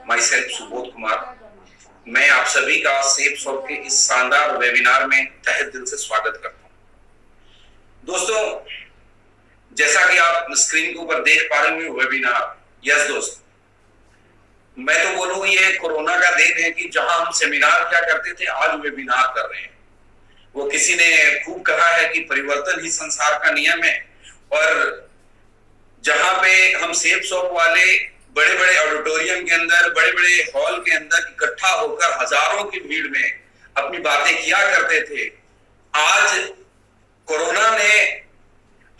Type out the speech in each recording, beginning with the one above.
My self Subodh Kumar. मैं आप सभी का सेफ शॉप के इस शानदार वेबिनार में तहे दिल से स्वागत करता हूं। दोस्तों, जैसा कि आप स्क्रीन के ऊपर देख पा रहे हैं वेबिनार, यस दोस्त, मैं तो बोलूं ये कोरोना का देन है कि जहां हम सेमिनार क्या करते थे आज वेबिनार कर रहे हैं। वो किसी ने खूब कहा है कि परिवर्तन ही संसार का नियम है, और जहां पे हम सेफ शॉप वाले बड़े बड़े ऑडिटोरियम के अंदर, बड़े बड़े हॉल के अंदर इकट्ठा होकर हजारों की भीड़ में अपनी बातें किया करते थे, आज कोरोना ने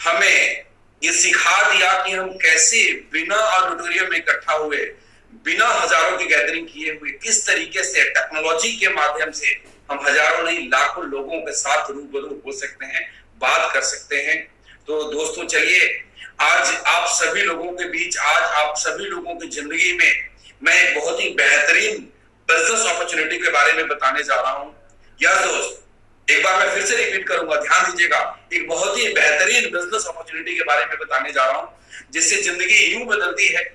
हमें ये सिखा दिया कि हम कैसे बिना ऑडिटोरियम में इकट्ठा हुए, बिना हजारों की गैदरिंग किए हुए, किस तरीके से टेक्नोलॉजी के माध्यम से हम हजारों नहीं लाखों लोगों के साथ रूबरू हो सकते हैं, बात कर सकते हैं। तो दोस्तों चलिए, आज आप सभी लोगों के बीच, आज आप सभी लोगों की जिंदगी में मैं एक बहुत ही बेहतरीन बिजनेस अपॉर्चुनिटी के बारे में बताने जा रहा हूं। यस दोस्त, एक बार मैं फिर से रिपीट करूंगा, ध्यान दीजिएगा, एक बहुत ही बेहतरीन बिजनेस अपॉर्चुनिटी के बारे में बताने जा रहा हूं, जिससे जिंदगी यूं बदलती है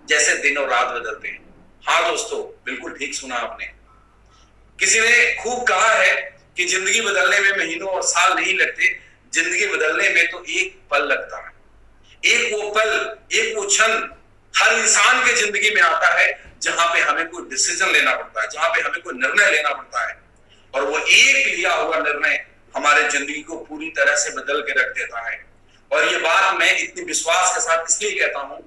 जैसे दिन और रात बदलते हैं। हाँ दोस्तों, बिल्कुल ठीक सुना आपने। किसी ने खूब कहा है कि जिंदगी बदलने में महीनों और साल नहीं लगते, जिंदगी बदलने में तो एक पल लगता है। एक वो पल, एक वो क्षण हर इंसान के जिंदगी में आता है जहां पे हमें कोई डिसीजन लेना पड़ता है, जहां पे हमें कोई निर्णय लेना पड़ता है, और वो एक लिया हुआ निर्णय हमारे जिंदगी को पूरी तरह से बदल के रख देता है। और ये बात मैं इतनी विश्वास के साथ इसलिए कहता हूं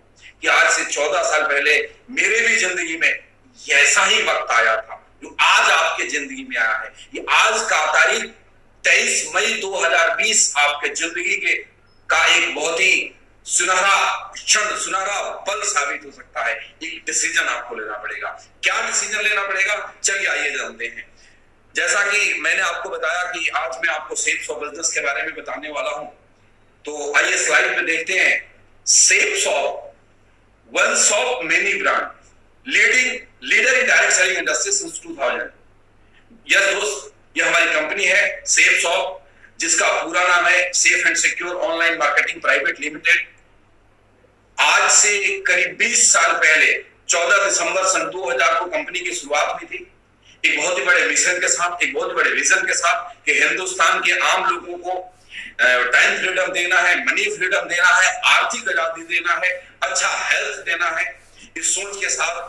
कि आज से 14 साल पहले मेरे भी जिंदगी में ऐसा ही वक्त आया था जो आज आपके जिंदगी में आया है। ये आज का तारीख 23 मई 2020 आपके जिंदगी के का एक बहुत ही सुनहरा क्षण, सुनहरा पल साबित हो सकता है। एक डिसीजन आपको लेना पड़ेगा। क्या डिसीजन लेना पड़ेगा, चलिए आइए जानते हैं। जैसा कि मैंने आपको बताया कि आज मैं आपको सेफ शॉप बिजनेस के बारे में बताने वाला हूं, तो आइए स्लाइड पे देखते हैं। Safe shop, one shop many brand, leader in direct selling industry since 2000। Yes दोस्त, ये हमारी कंपनी है सेफ शॉप, जिसका पूरा नाम है safe and secure online marketing private limited. आज से करीब 20 साल पहले 14 दिसंबर सन 2000 को कंपनी की शुरुआत हुई थी, एक बहुत ही बड़े मिशन के साथ, एक बहुत बड़े विजन के साथ कि हिंदुस्तान के आम लोगों को टाइम फ्रीडम देना है, मनी फ्रीडम देना है, आर्थिक आजादी देना है, अच्छा हेल्थ देना है। इस सोच के साथ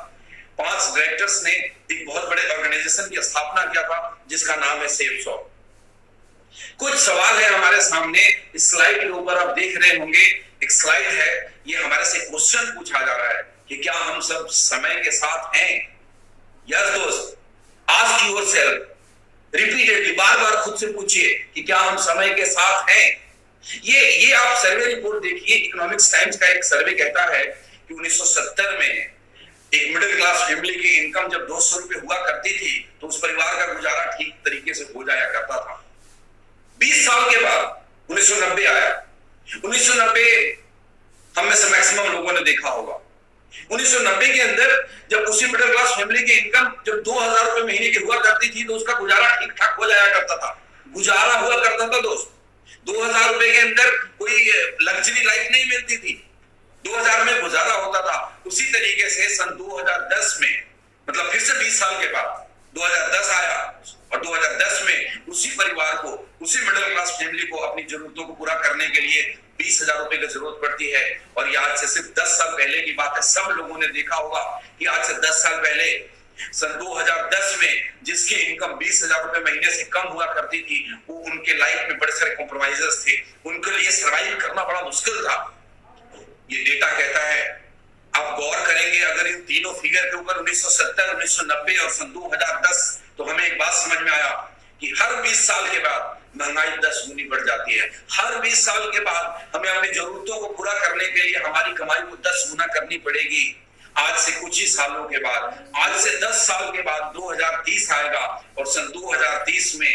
5 डायरेक्टर्स ने एक बहुत बड़े ऑर्गेनाइजेशन की स्थापना किया था जिसका नाम है सेफ शॉप। कुछ सवाल है हमारे सामने, इस स्लाइड के ऊपर आप देख रहे होंगे, एक स्लाइड है, ये हमारे से क्वेश्चन पूछा जा रहा है कि क्या हम सब समय के साथ हैं। यस दोस्त, आस्क योरसेल्फ रिपीटेडली, बार बार खुद से पूछिए कि क्या हम समय के साथ हैं। ये आप सर्वे रिपोर्ट देखिए, इकोनॉमिक्स टाइम्स का एक सर्वे कहता है कि 1970 में एक मिडिल क्लास फैमिली की इनकम जब 200 रुपए हुआ करती थी तो उस परिवार का गुजारा ठीक तरीके से हो जाया करता था। 20 साल के बाद 1990 आया। 1990 हम में से मैक्सिमम लोगों ने देखा होगा। 1990 के अंदर जब उसी मिडिल क्लास फैमिली की इनकम जब 2000 रुपए महीने की हुआ करती थी तो उसका गुजारा ठीक ठाक हो जाया करता था, गुजारा हुआ करता था दोस्त। 2000 रुपए के अंदर कोई लग्जरी लाइफ नहीं मिलती थी, 2000 में गुजारा होता था। उसी तरीके से सन 2010 में, मतलब फिर से 20 साल के बाद 2010 आया, और 2010 में उसी परिवार को, उसी मिडिल क्लास फैमिली को अपनी जरूरतों को पूरा करने के लिए 20,000 रुपए की जरूरत पड़ती है। और ये आज से सिर्फ 10 साल पहले की बात है। सब लोगों ने देखा होगा कि आज से 10 साल पहले सन 2010 में जिसकी इनकम 20,000 रुपए महीने से कम हुआ करती थी, वो उनके लाइफ में बड़े सारे कॉम्प्रोमाइजेस थे, उनके लिए सर्वाइव करना बड़ा मुश्किल था। ये डेटा कहता है, आप गौर करेंगे अगर इन तीनों फिगर के ऊपर 1970, 1990 और सन 2010, तो हमें एक बात समझ में आया कि हर 20 साल के बाद महंगाई 10 गुनी बढ़ जाती है। हर 20 साल के बाद हमें अपनी जरूरतों को पूरा करने के लिए हमारी कमाई को 10 गुना करनी पड़ेगी। आज से कुछ ही सालों के बाद, आज से 10 साल के बाद 2030 आएगा, और सन 2030 में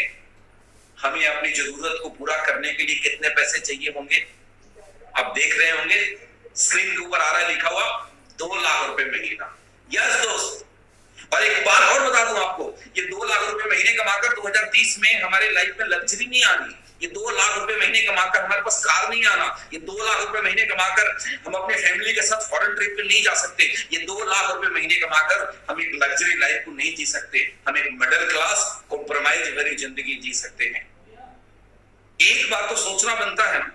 हमें अपनी जरूरत को पूरा करने के लिए कितने पैसे चाहिए होंगे, आप देख रहे होंगे स्क्रीन के ऊपर आ रहा है लिखा हुआ 2 लाख रुपए महीना। यस दोस्त, और एक बात और बता दूं आपको, ये 2 लाख रुपए महीने कमाकर 2030 में हमारे लाइफ में लग्जरी नहीं आनी, ये 2 लाख रुपए महीने कमाकर हमारे पास कार नहीं आना, ये 2 लाख रुपए महीने कमाकर हम अपने फैमिली के साथ फॉरेन ट्रिप पे नहीं जा सकते, ये 2 लाख रुपए महीने कमाकर हम एक लग्जरी लाइफ को नहीं जी सकते, हम एक मिडिल क्लास कॉम्प्रोमाइज भरी जिंदगी जी सकते हैं। एक बार तो सोचना बनता है ना,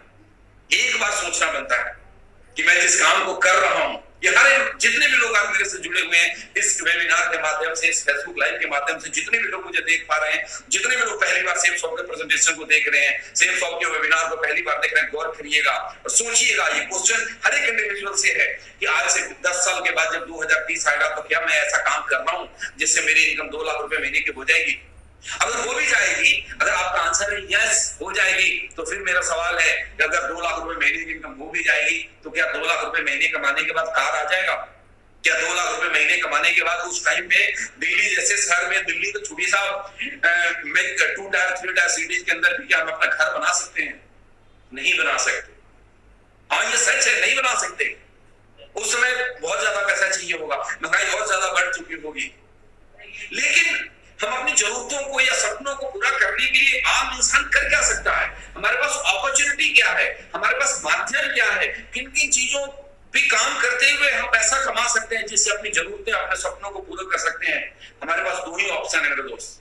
एक बार सोचना बनता है कि मैं जिस काम को कर रहा हूं, ये हर जितने भी लोग आज मेरे से जुड़े हुए हैं इस वेबिनार के माध्यम से, इस फेसबुक लाइव के माध्यम से, जितने भी लोग मुझे देख पा रहे हैं, जितने भी लोग पहली बार सेफ सॉफ्ट के प्रेजेंटेशन को देख रहे हैं, सेफ सॉफ्ट के वेबिनार को पहली बार देख रहे हैं, गौर करिएगा और सोचिएगा। ये क्वेश्चन हर एक इंडिविजुअल से है कि आज से 10 साल के बाद जब 2030 आएगा तो क्या मैं ऐसा काम कर रहा हूं जिससे मेरी इनकम 2 लाख रुपए महीने की हो जाएगी? अगर हो भी जाएगी, अगर आपका आंसर है यस हो जाएगी, तो फिर मेरा सवाल है कि अगर 2 लाख रुपए महीने की इनकम हो भी जाएगी तो क्या 2 लाख रुपए महीने कमाने के बाद कार आ जाएगा? क्या 2 लाख रुपए महीने कमाने के बाद उस टाइम पे दिल्ली जैसे शहर में, दिल्ली तो छोटी साहब में 2 टायर 3 टायर सिटीज के अंदर भी क्या हम अपना घर बना सकते हैं? नहीं बना सकते। हाँ ये सच है, नहीं बना सकते। उस समय बहुत ज्यादा पैसा चाहिए होगा, महंगाई बहुत ज्यादा बढ़ चुकी होगी, लेकिन हम अपनी जरूरतों को या सपनों को पूरा करने के लिए आम इंसान कर क्या सकता है? हमारे पास अपॉर्चुनिटी क्या है, हमारे पास माध्यम क्या है, किन किन चीजों पे काम करते हुए हम पैसा कमा सकते हैं जिससे अपनी जरूरतें, अपने सपनों को पूरा कर सकते हैं? हमारे पास 2 ही ऑप्शन है मेरे दोस्त,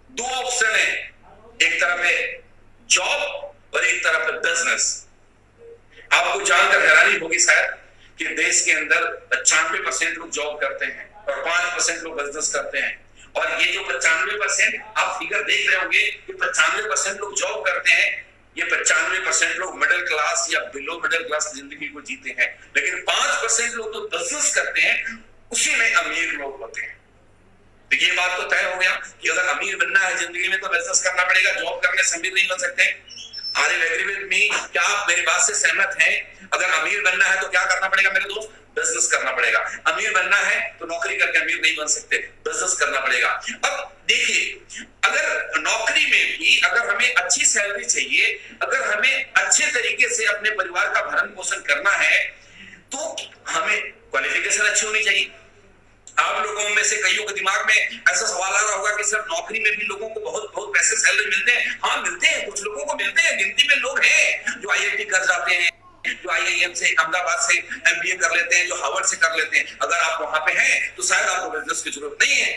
2 ऑप्शन है। एक तरफ है जॉब और एक तरफ है बिजनेस। आपको जानकर हैरानी होगी शायद कि देश के अंदर 95% लोग जॉब करते हैं और 5% लोग बिजनेस करते हैं। और ये जो 95% आप फिगर देख रहे होंगे कि 95% लोग जॉब करते हैं, ये 95% लोग मिडिल क्लास या बिलो मिडिल क्लास जिंदगी को जीते हैं, लेकिन 5% लोग तो बिजनेस करते हैं, उसी में अमीर लोग होते हैं। तो ये बात तो तय हो गया कि अगर अमीर बनना है जिंदगी में तो बिजनेस करना पड़ेगा, जॉब करने से अमीर नहीं बन सकते। Are you agree with me? क्या आप मेरी बात से सहमत हैं? अगर अमीर बनना है तो क्या करना पड़ेगा मेरे दोस्त? बिजनेस करना पड़ेगा। अमीर बनना है तो नौकरी करके अमीर नहीं बन सकते, बिजनेस करना पड़ेगा। अब देखिए, अगर नौकरी में भी अगर हमें अच्छी सैलरी चाहिए, अगर हमें अच्छे तरीके से अपने परिवार का भरण पोषण करना है तो हमें क्वालिफिकेशन अच्छी होनी चाहिए। आप लोगों में से कईयों के दिमाग में ऐसा सवाल आ रहा होगा कि सर नौकरी में भी लोगों को बहुत बहुत पैसे सैलरी मिलते हैं। हाँ मिलते हैं, कुछ लोगों को मिलते हैं, गिनती में लोग हैं जो IIT कर जाते हैं, जो IIM से, अहमदाबाद से MBA कर लेते हैं, जो हार्वर्ड से कर लेते हैं। अगर आप वहां पे हैं तो शायद आपको बिजनेस की जरूरत नहीं है,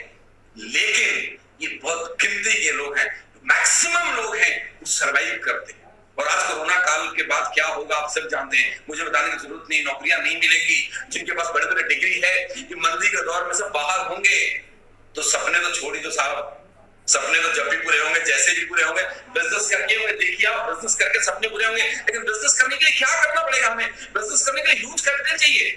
लेकिन ये बहुत गिनती के लोग हैं, मैक्सिमम लोग हैं वो सर्वाइव करते हैं। और आज कोरोना काल के बाद क्या होगा आप सब जानते हैं, मुझे बताने की जरूरत नहीं। नौकरियां नहीं मिलेगी, जिनके पास बड़े बड़े डिग्री है कि मंदी के दौर में सब बाहर होंगे, तो सपने तो छोड़ी दो साहब, सपने तो जब भी पूरे होंगे, जैसे भी पूरे होंगे। बिजनेस करके हुए देखिए आप, बिजनेस करके सपने पूरे होंगे, लेकिन बिजनेस करने के लिए क्या करना पड़ेगा हमें? बिजनेस करने के लिए ह्यूज कैपिटल चाहिए।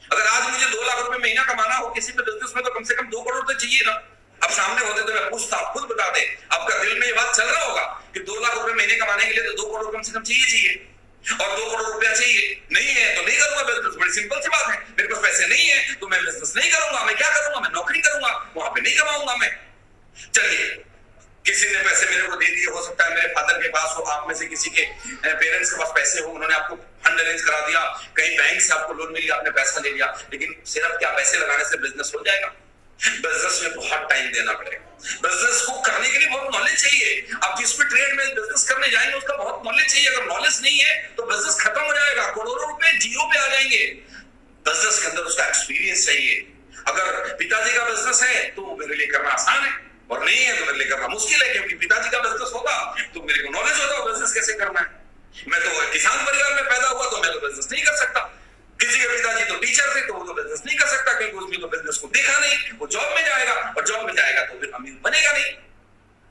अगर आज मुझे 2 लाख रुपए महीना कमाना हो किसी पे बिजनेस में तो कम से कम 2 करोड़ तो चाहिए ना। अब सामने होते तो मैं पूछता, आप खुद बता दे, आपका दिल में ये बात चल रहा होगा कि 2 लाख रुपए महीने कमाने के लिए तो 2 करोड़ कम से कम चाहिए, और 2 करोड़ रुपया चाहिए। नहीं है तो नहीं करूंगा बिजनेस, बड़ी सिंपल सी बात है। मेरे पास पैसे नहीं है तो मैं बिजनेस नहीं करूंगा, मैं क्या करूंगा? मैं नौकरी करूंगा, वहां पे नहीं कमाऊंगा मैं। चलिए, किसी ने पैसे मेरे को दे दिए, हो सकता है मेरे फादर के पास हो, आप में से किसी के पेरेंट्स के पास पैसे हो, उन्होंने आपको फंड अरेंज करा दिया, कहीं बैंक से आपको लोन मिल गया, आपने पैसा ले लिया, लेकिन सिर्फ क्या पैसे लगाने से बिजनेस हो जाएगा? बिजनेस में बहुत टाइम देना पड़ेगा, बिजनेस को करने के लिए बहुत नॉलेज चाहिए। आप जिस भी ट्रेड में बिजनेस करने जाएंगे उसका बहुत नॉलेज चाहिए। अगर नॉलेज नहीं है तो बिजनेस खत्म हो जाएगा, करोड़ों रुपए जीरो पे आ जाएंगे। बिजनेस के अंदर उसका एक्सपीरियंस चाहिए। अगर पिताजी का बिजनेस है तो मेरे लिए करना आसान है, और नहीं है तो मेरे लिए करना मुश्किल है, क्योंकि पिताजी का बिजनेस होगा तो मेरे को नॉलेज होगा बिजनेस कैसे करना है। मैं तो किसान परिवार में पैदा हुआ तो मैं तो बिजनेस नहीं कर सकता। किसी के पिताजी तो टीचर थे तो वो तो बिजनेस नहीं कर सकता, क्योंकि उसने तो बिजनेस को देखा नहीं। वो जॉब में जाएगा, और जॉब में जाएगा तो फिर अमीर बनेगा नहीं।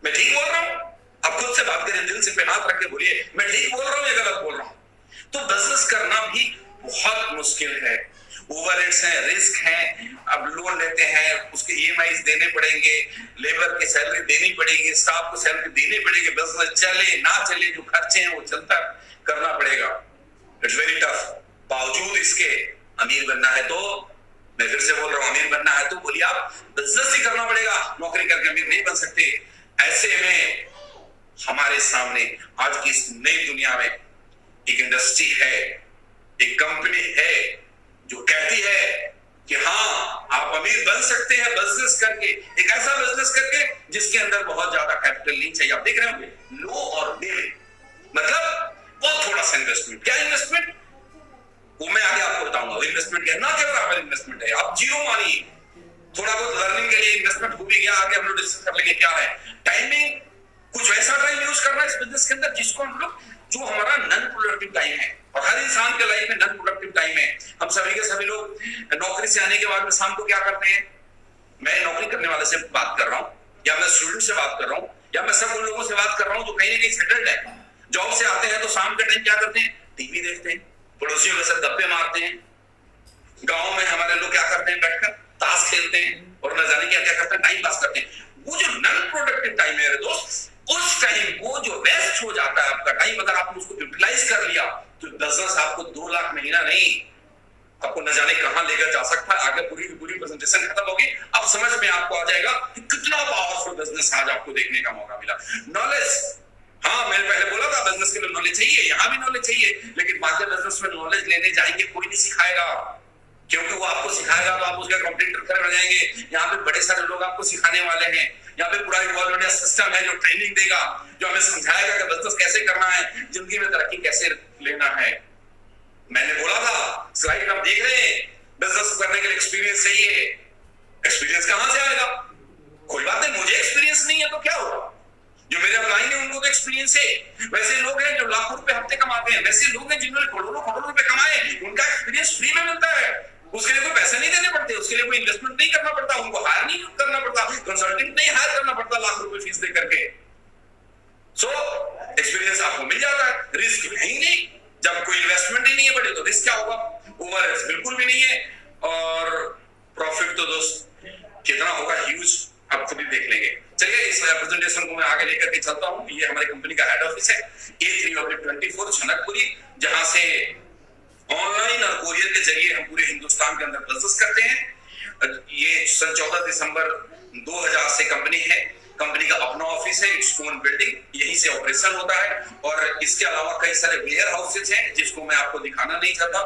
मैं ठीक बोल रहा हूं? आप खुद से बात करिए, दिल से पे हाथ रख के बोलिए, मैं ठीक बोल रहा हूं या गलत बोल रहा हूं? तो बिजनेस करना भी बहुत मुश्किल है, ओवरहेड्स हैं, रिस्क हैं। अब लोन लेते हैं, उसके EMIs देने पड़ेंगे, लेबर की सैलरी देनी पड़ेगी, स्टाफ को सैलरी देनी पड़ेगी। बिजनेस चले ना चले, जो खर्चे हैं वो चलता करना पड़ेगा। It's very tough. बावजूद इसके अमीर बनना है तो, मैं फिर से बोल रहा हूं, अमीर बनना है तो बोलिए आप बिजनेस ही करना पड़ेगा, नौकरी करके अमीर नहीं बन सकते। ऐसे में हमारे सामने आज की इस नई दुनिया में एक इंडस्ट्री है, एक कंपनी है जो कहती है कि हाँ आप अमीर बन सकते हैं बिजनेस करके, एक ऐसा बिजनेस करके जिसके अंदर बहुत ज्यादा कैपिटल नहीं चाहिए। आप देख रहे होंगे लो और डेली मतलब वो थोड़ा सा इन्वेस्टमेंट। क्या इन्वेस्टमेंट, वो मैं आगे आपको बताऊंगा। इन्वेस्टमेंट क्या, ना क्या बराबर इन्वेस्टमेंट है, आप जीरो मानिए। थोड़ा बहुत लर्निंग के लिए इन्वेस्टमेंट हो भी गया, आगे हम लोग डिस्कस कर लेंगे क्या है। टाइमिंग, कुछ वैसा टाइम यूज करना है इस बिजनेस के अंदर जिसको हम लोग, जो हमारा नॉन प्रोडक्टिव टाइम है, और हर इंसान के लाइफ में नॉन प्रोडक्टिव टाइम है। हम सभी के सभी लोग नौकरी से आने के बाद में शाम को क्या करते हैं, मैं नौकरी करने वाले से बात कर रहा हूँ, या मैं स्टूडेंट से बात कर रहा हूँ, या मैं सब उन लोगों से बात कर रहा हूँ जो कहीं ना कहीं सेटल्ड है। जॉब से आते हैं तो शाम के टाइम क्या करते हैं, टीवी देखते हैं, पड़ोसियों के साथ गप्पे मारते हैं। गांव में हमारे लोग क्या करते हैं, बैठकर ताश खेलते हैं और न जाने क्या क्या करते हैं, टाइम पास करते हैं। वो जो नॉन प्रोडक्टिव टाइम है दोस्त, उस टाइम को जो वेस्ट हो जाता है आपका टाइम, अगर आपने उसको यूटिलाइज कर लिया तो बिजनेस आपको 2 लाख महीना नहीं, आपको न जाने कहां लेकर जा सकता है। आगे पूरी पूरी प्रेजेंटेशन खत्म होगी, अब समझ में आपको आ जाएगा कि कितना पावरफुल बिजनेस आज आपको देखने का मौका मिला। नॉलेज, हाँ मैंने पहले बोला था बिजनेस के लिए नॉलेज चाहिए, यहाँ भी नॉलेज चाहिए, लेकिन बाकी बिजनेस में नॉलेज लेने जाएंगे कोई नहीं सिखाएगा, क्योंकि वो आपको सिखाएगा तो आप उसका कंप्यूटर कर जाएंगे। यहाँ पे बड़े सारे लोग आपको सिखाने वाले हैं, यहाँ पे पूरा गवर्नमेंट सिस्टम है जो ट्रेनिंग देगा, जो हमें समझाएगा कि बिजनेस कैसे करना है, जिंदगी में तरक्की कैसे लेना है। मैंने बोला था, स्लाइड आप देख रहे हैं, बिजनेस करने के लिए एक्सपीरियंस चाहिए। एक्सपीरियंस कहां से आएगा, कोई बात नहीं, मुझे एक्सपीरियंस नहीं है तो क्या होगा, जो मेरे अपलाइन है उनको तो एक्सपीरियंस है। वैसे लोग हैं जो लाखों रुपए हफ्ते कमाते हैं, वैसे लोग हैं जिन्होंने करोड़ों रुपए कमाए, उनका एक्सपीरियंस फ्री में मिलता है, उसके लिए कोई पैसे नहीं देने पड़ते, उसके लिए कोई इन्वेस्टमेंट नहीं करना पड़ता, उनको हायर नहीं करना पड़ता, कंसल्टेंट नहीं हायर करना पड़ता लाख रुपए फीस दे करके। सो एक्सपीरियंस आपको मिल जाता है, रिस्क है ही नहीं। जब कोई इन्वेस्टमेंट ही नहीं है बड़ी तो रिस्क क्या होगा, ओवरहेड्स बिल्कुल भी नहीं है, और प्रॉफिट तो दोस्त कितना होगा, ह्यूज, आप खुद ही देख लेंगे। चलिए इस प्रेजेंटेशन को मैं आगे लेकर के चलता हूं। ये हमारी कंपनी का हेड ऑफिस है, A3/24 जनकपुरी, जहां से ऑनलाइन और कोरियर के जरिए हम पूरे हिंदुस्तान के अंदर बिजनेस करते हैं। ये सन 14 दिसंबर 2000 से कंपनी है, कंपनी का अपना ऑफिस है, इट्स ओन बिल्डिंग, यहीं से ऑपरेशन होता है। और इसके अलावा कई सारे वेयर हाउसेज हैं जिसको मैं आपको दिखाना नहीं चाहता।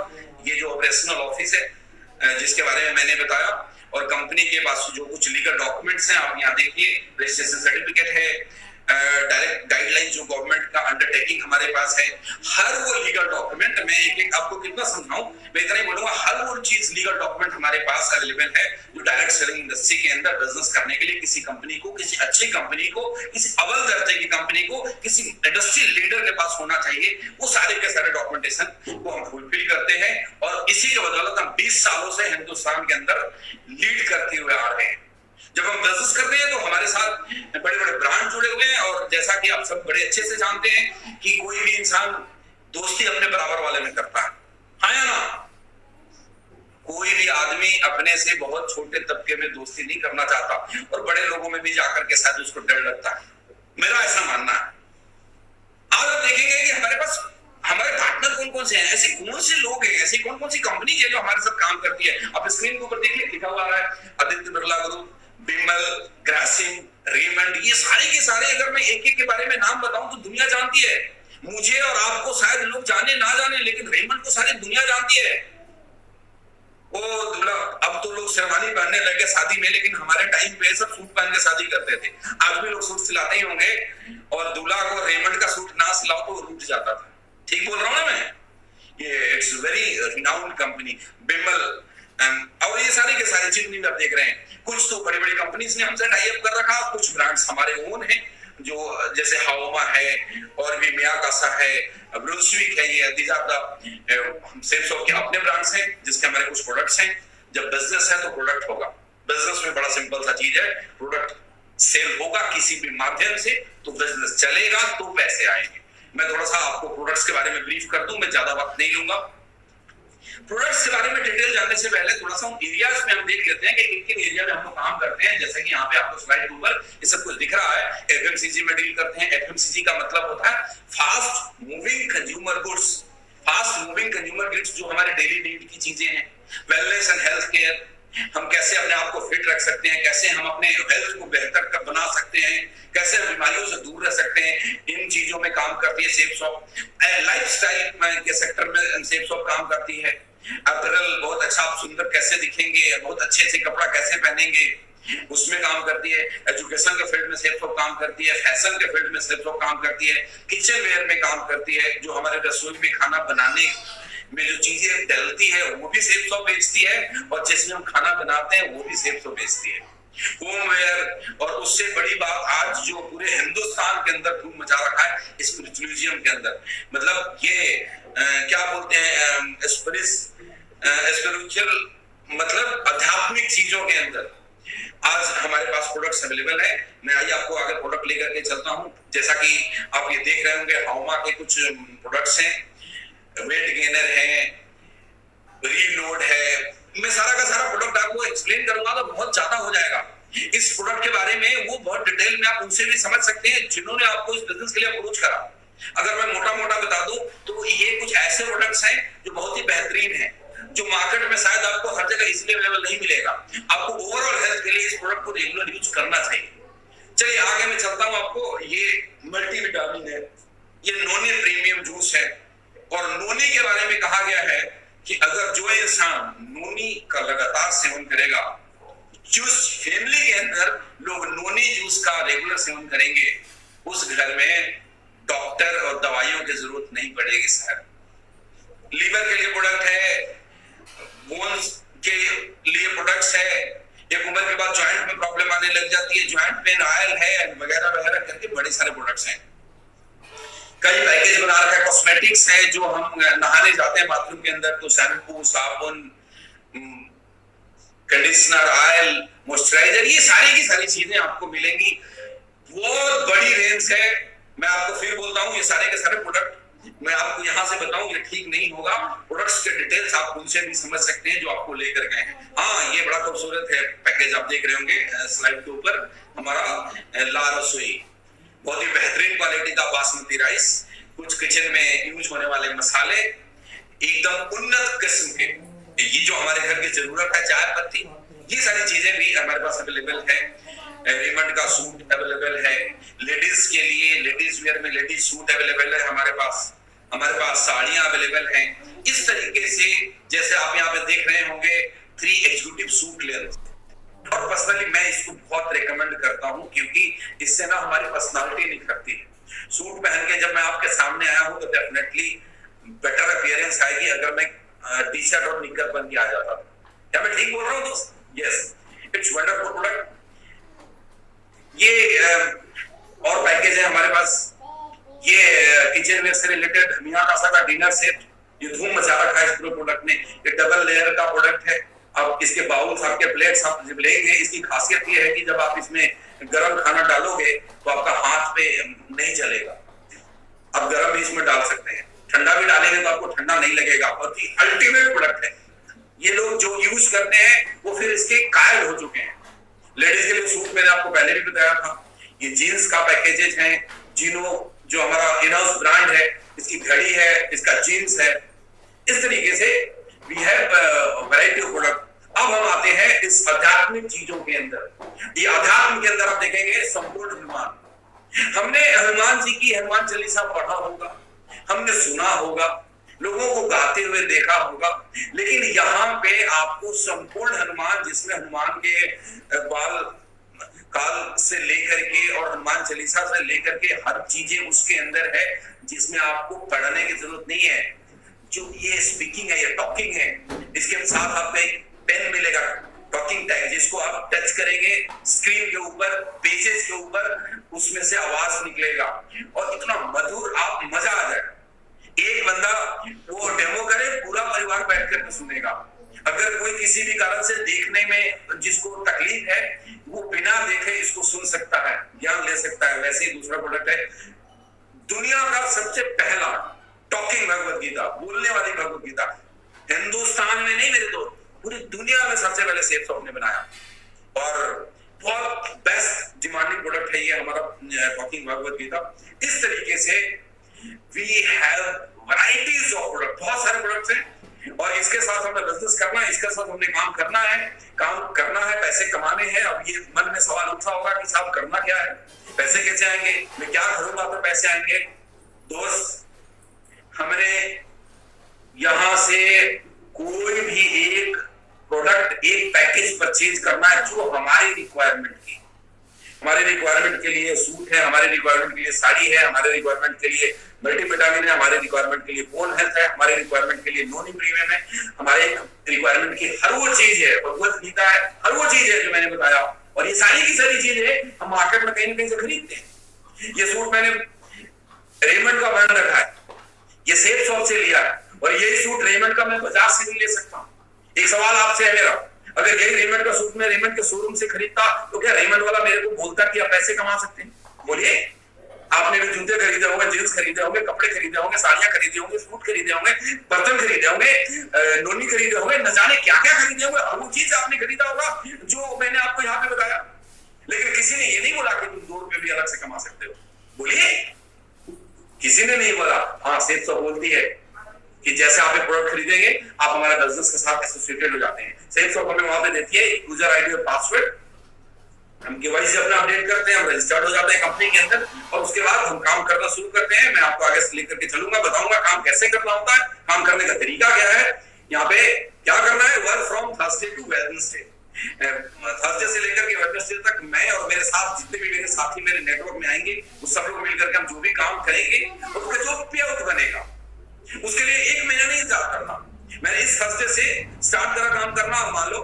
ये जो ऑपरेशनल ऑफिस है जिसके बारे में मैंने बताया, और कंपनी के पास जो कुछ लीगल डॉक्यूमेंट्स हैं आप यहाँ देखिए, रजिस्ट्रेशन सर्टिफिकेट है, डायरेक्ट गाइडलाइन जो गवर्नमेंट का अंडरटेकिंग हमारे पास है, हर वो लीगल डॉक्यूमेंट, मैं एक एक आपको कितना समझाऊं, मैं इतना ही बोलूंगा, हर वो चीज लीगल डॉक्यूमेंट हमारे पास अवेलेबल है जो डायरेक्ट सेलिंग इंडस्ट्री के अंदर बिजनेस करने के लिए किसी कंपनी को, किसी अच्छी कंपनी को, किसी अव्वल दर्जे की कंपनी को, किसी इंडस्ट्री लीडर के पास होना चाहिए। वो सारे के सारे डॉक्यूमेंटेशन को हम फुलफिल करते हैं, और इसी के बदौलत हम 20 सालों से हिंदुस्तान के अंदर लीड करते हुए आ रहे हैं। जब हम बिजनेस करते हैं तो हमारे साथ बड़े बड़े ब्रांड जुड़े हुए हैं, और जैसा कि आप सब बड़े अच्छे से जानते हैं कि कोई भी इंसान दोस्ती अपने बराबर वाले में करता है, हाँ या ना। कोई भी आदमी अपने से बहुत छोटे तबके में दोस्ती नहीं करना चाहता, और बड़े लोगों में भी जाकर के शायद उसको डर लगता है, मेरा ऐसा मानना है। आज आप देखेंगे कि हमारे पास हमारे पार्टनर कौन कौन से हैं, ऐसे कौन से लोग हैं, ऐसी कौन कौन सी कंपनी है जो हमारे साथ काम करती है। आप स्क्रीन के ऊपर देखिए, लिखा हुआ है आदित्य बिरला ग्रुप, बिमल, ग्रासिम, रेमंड, ये सारे के सारे, अगर मैं एक एक के बारे में नाम बताऊं तो दुनिया जानती है। मुझे और आपको शायद लोग जाने ना जाने, लेकिन रेमंड को सारी दुनिया जानती है। वो दूल्हा, अब तो लोग शेरवानी पहनने लगे शादी में, लेकिन हमारे टाइम पे सब सूट पहन के शादी करते थे। आज भी लोग सूट सिलाते ही होंगे, और दूल्हा को रेमंड का सूट ना सिलाओ तो रूठ जाता था। ठीक बोल रहा हूं ना मैं? ये it's very renowned company, Bimal, और ये सारे के सारे जितनी भी आप देख रहे हैं, कुछ तो बड़ी बड़ी कंपनीज ने हमसे टाई अप कर रखा, कुछ ब्रांड्स हमारे ओन हैं, जो जैसे हाओमा है, और भी मियाकासा है, ब्रूसविक है, ये दीज आर द सेल्सऑफ के अपने ब्रांड्स हैं जिसके हमारे कुछ प्रोडक्ट्स हैं। जब बिजनेस है तो प्रोडक्ट होगा, बिजनेस में बड़ा सिंपल सा चीज है, प्रोडक्ट सेल होगा किसी भी माध्यम से तो बिजनेस चलेगा, तो पैसे आएंगे। मैं थोड़ा सा आपको प्रोडक्ट्स के बारे में ब्रीफ कर दूं, मैं ज्यादा वक्त नहीं लूंगा। प्रोडक्ट्स के बारे में डिटेल जानने से पहले थोड़ा सा एरियाज में हम देख लेते हैं कि किन एरिया में हम लोग काम करते हैं। जैसे कि यहाँ पे आपको स्लाइड के ऊपर ये सब कुछ दिख रहा है, एफएमसीजी में डील करते हैं। एफएमसीजी का मतलब होता है fast moving consumer goods. Fast moving consumer goods जो हमारे डेली नीड की चीजें हैं, वेलनेस एंड हेल्थ केयर, हम कैसे अपने आप को फिट रख सकते हैं, कैसे हम अपने हेल्थ को बेहतर बना सकते हैं, कैसे बीमारियों से दूर रह सकते हैं, इन चीजों में काम करती है सेफ शॉप। लाइफस्टाइल के सेक्टर में सेफ शॉप काम करती है। अपैरल, बहुत अच्छा आप सुंदर कैसे दिखेंगे, बहुत अच्छे से कपड़ा कैसे पहनेंगे, उसमें काम करती है, एजुकेशन के फील्ड में सेफ सॉप काम करती है, फैशन के फील्ड में सेफ सॉप काम करती है, किचन वेयर में काम करती है, जो हमारे रसोई में खाना बनाने में जो चीजें डलती है वो भी सेफ सॉप बेचती है, और जिसमें हम खाना बनाते हैं वो भी सेफ सॉप बेचती है। होमवेयर, और उससे बड़ी बात आज जो पूरे हिंदुस्तान के अंदर धूम मचा रखा है स्पिरिचुअलिज्म के अंदर, मतलब ये क्या बोलते हैं स्पिरिचुअल, मतलब आध्यात्मिक चीजों के अंदर आज हमारे पास प्रोडक्ट्स अवेलेबल है। मैं आइए आपको आगे प्रोडक्ट लेकर के चलता हूं। जैसा कि आप ये देख रहे होंगे, हाउमा के कुछ प्रोडक्ट्स हैं, वेट गेनर है, रीलोड है। मैं सारा का सारा प्रोडक्ट आपको एक्सप्लेन करूंगा तो बहुत ज्यादा हो जाएगा। इस प्रोडक्ट के बारे में वो बहुत डिटेल में आप उनसे भी समझ सकते हैं जिन्होंने आपको इस बिजनेस के लिए अप्रोच करा। अगर मैं मोटा मोटा बता दूं तो ये कुछ ऐसे प्रोडक्ट्स हैं जो बहुत ही बेहतरीन हैं, जो मार्केट में शायद आपको हर जगह इजीली अवेलेबल नहीं मिलेगा। आपको ओवरऑल हेल्थ के लिए इस प्रोडक्ट को रेगुलर यूज करना चाहिए। चलिए आगे मैं चलता हूं। आपको ये मल्टीविटामिन है, ये नोनी प्रीमियम जूस है, और नोनी के बारे में कहा गया है कि अगर जो इंसान नोनी का लगातार सेवन करेगा, जूस फैमिली के अंदर लोग नोनी जूस का रेगुलर सेवन करेंगे, उस घर में डॉक्टर और दवाइयों की जरूरत नहीं पड़ेगी। सर लीवर के लिए प्रोडक्ट है, बोन्स के लिए प्रोडक्ट्स है, एक उम्र के बाद जॉइंट में प्रॉब्लम आने लग जाती है, जॉइंट पेन ऑयल है, वगैरह वगैरह करके बड़े सारे प्रोडक्ट्स हैं। कई पैकेज बना रखा है, कॉस्मेटिक्स है, जो हम नहाने जाते हैं बाथरूम के अंदर तो शैम्पू, साबुन, कंडीशनर, ऑयल, मॉइस्चराइजर, ये सारी की सारी चीजें आपको मिलेंगी। बहुत बड़ी रेंज है। मैं आपको फिर बोलता हूँ, ये सारे के सारे प्रोडक्ट मैं आपको यहाँ से बताऊं ये ठीक नहीं होगा। प्रोडक्ट्स के डिटेल्स आप उनसे भी समझ सकते हैं जो आपको लेकर गए हैं। हाँ, ये बड़ा खूबसूरत है पैकेज, आप देख रहे होंगे स्लाइड के ऊपर हमारा ला रसोई, बहुत ही बेहतरीन क्वालिटी का बासमती राइस, कुछ किचन में यूज होने वाले मसाले एकदम उन्नत किस्म के, ये जो हमारे घर की जरूरत है, चाय पत्ती, ये सारी चीजें भी हमारे पास अवेलेबल है। रेमंड का सूट अवेलेबल है लेडीज के लिए, लेडीज वेयर में लेडीज सूट अवेलेबल है हमारे पास साड़ियां अवेलेबल हैं। इस तरीके से जैसे आप यहाँ पे देख रहे होंगे 3 एग्जीक्यूटिव सूट लेंथ, और पर्सनली मैं इसको बहुत रिकमेंड करता हूँ क्योंकि इससे ना हमारी पर्सनालिटी निखरती है। सूट पहन के जब मैं आपके सामने आया हूँ तो डेफिनेटली बेटर अपीयरेंस आएगी अगर मैं टी शर्ट और निकर पहन के आ जाता। क्या मैं ठीक बोल रहा हूँ दोस्त? Yes, it's wonderful product. ये और पैकेज है हमारे पास, ये किचन वेयर से रिलेटेड मियां कासा का डिनर सेट, ये धूम मचा रखा है इस प्रोडक्ट ने। ये डबल लेयर का प्रोडक्ट है। अब इसके बाउल्स, आपके प्लेट्स आप जब लेंगे, इसकी खासियत ये है कि जब आप इसमें गरम खाना डालोगे तो आपका हाथ पे नहीं जलेगा। आप गरम भी इसमें डाल सकते हैं, ठंडा भी डालेंगे तो आपको ठंडा नहीं लगेगा। बहुत ही अल्टीमेट प्रोडक्ट है। ये लोग जो यूज करते हैं वो फिर इसके कायल हो चुके हैं। लेडीज के लिए सूट मैंने आपको पहले भी बताया था। ये जीन्स का पैकेजेज है, जिनो जो हमारा इनहाउस ब्रांड है, इसकी घड़ी है, इसका जीन्स है। इस तरीके से we have variety of product. अब हम आते हैं इस आध्यात्मिक चीजों के अंदर। ये अध्यात्म के अंदर आप देखेंगे संपूर्ण हनुमान। हमने हनुमान जी की हनुमान चालीसा पढ़ा होगा, हमने सुना होगा, लोगों को गाते हुए देखा होगा, लेकिन यहाँ पे आपको संपूर्ण हनुमान, जिसमें हनुमान के बाल काल से लेकर के और हनुमान चालीसा से लेकर के हर चीजें उसके अंदर है, जिसमें आपको पढ़ने की जरूरत नहीं है। जो ये स्पीकिंग है, ये टॉकिंग है, इसके साथ आपको एक पेन मिलेगा, टॉकिंग टैग, जिसको आप टच करेंगे स्क्रीन के ऊपर, पेजेस के ऊपर, उसमें से आवाज निकलेगा और इतना मधुर, आप मजा आ जाएगा। एक बंदा वो डेमो करे, पूरा परिवार बैठ कर सुनेगा। अगर कोई किसी भी कारण से देखने में जिसको तकलीफ है, वो बिना देखे इसको सुन सकता है, ज्ञान ले सकता है। वैसे ही दूसरा प्रोडक्ट है दुनिया का सबसे पहला टॉकिंग भगवत गीता, बोलने वाली भगवत गीता। हिंदुस्तान में नहीं मेरे दोस्त, पूरी दुनिया में सबसे पहले सेफ शॉप ने बनाया, और बहुत बेस्ट डिमांडिंग प्रोडक्ट है ये हमारा टॉकिंग भगवत गीता। इस तरीके से we have varieties of product, बहुत सारे प्रोडक्ट्स हैं, और इसके साथ हमें बिजनेस करना है, इसके साथ हमने काम करना है, पैसे कमाने हैं। अब ये मन में सवाल उठा होगा कि साहब करना क्या है, पैसे कैसे आएंगे, मैं क्या करूंगा तो पैसे आएंगे। दोस्त, हमने यहां से कोई भी एक प्रोडक्ट एक पैकेज परचेज करना है जो हमारी रिक्वायरमेंट की, हमारे रिक्वायरमेंट के लिए सूट है, हमारे रिक्वायरमेंट के लिए साड़ी है, हमारे रिक्वायरमेंट के लिए मल्टीविटामिन है, हमारे रिक्वायरमेंट के लिए बोन हेल्थ है, हमारे रिक्वायरमेंट के लिए नॉन प्रीमियम है, हमारे रिक्वायरमेंट की हर वो चीज है, भगवत गीता है, हर वो चीज है जो मैंने बताया। और ये सारी की सारी चीजें हम मार्केट में कहीं ना कहीं से खरीदते हैं। ये सूट मैंने रेमंड का ब्रांड रखा है, ये सेफ शॉप से लिया है, और यही सूट रेमंड का मैं बाजार से भी ले सकता हूँ। एक सवाल आपसे है मेरा, अगर यही रेमंड का सूट मैं रेमंड के शोरूम से खरीदता तो क्या रेमंड वाला मेरे को बोलता कि आप पैसे कमा सकते हैं? बोलिए। आपने भी जूते खरीदे होंगे, जींस खरीदे होंगे, कपड़े खरीदे होंगे, साड़ियां खरीदे होंगे, सूट खरीदे होंगे, बर्तन खरीदे होंगे, नोनी खरीदे होंगे, न जाने क्या क्या खरीदे होंगे, हर वो चीज आपने खरीदा होगा जो मैंने आपको यहाँ पे बताया। लेकिन किसी ने ये नहीं बोला कि तुम 2 रुपए भी अलग से कमा सकते हो। बोलिए, किसी ने नहीं बोला। हाँ, सेफ शॉप बोलती है कि जैसे आप एक प्रोडक्ट खरीदेंगे आप हमारे बिजनेस के साथ एसोसिएटेड हो जाते हैं। सेफ शॉप हमें वहां पे देती है यूजर आईडी और पासवर्ड, हम केवाईसी अपना अपडेट करते हैं, हम रजिस्टर्ड हो जाते हैं कंपनी के अंदर, और उसके बाद हम काम करना शुरू करते हैं। मैं आपको आगे से लेकर के चलूंगा, बताऊंगा काम कैसे करना होता है, काम करने का तरीका क्या है, यहाँ पे क्या करना है। Work from Thursday to Wednesday, Thursday से लेकर के वेडनेसडे तक मैं और मेरे साथ जितने भी मेरे साथी मेरे नेटवर्क में आएंगे उस सब लोग मिलकर के हम जो भी काम करेंगे उसका जो पे आउट बनेगा उसके लिए 1 महीना नहीं इंतजार करना। मैंने इस थर्सडे से स्टार्ट करा काम करना, और मान लो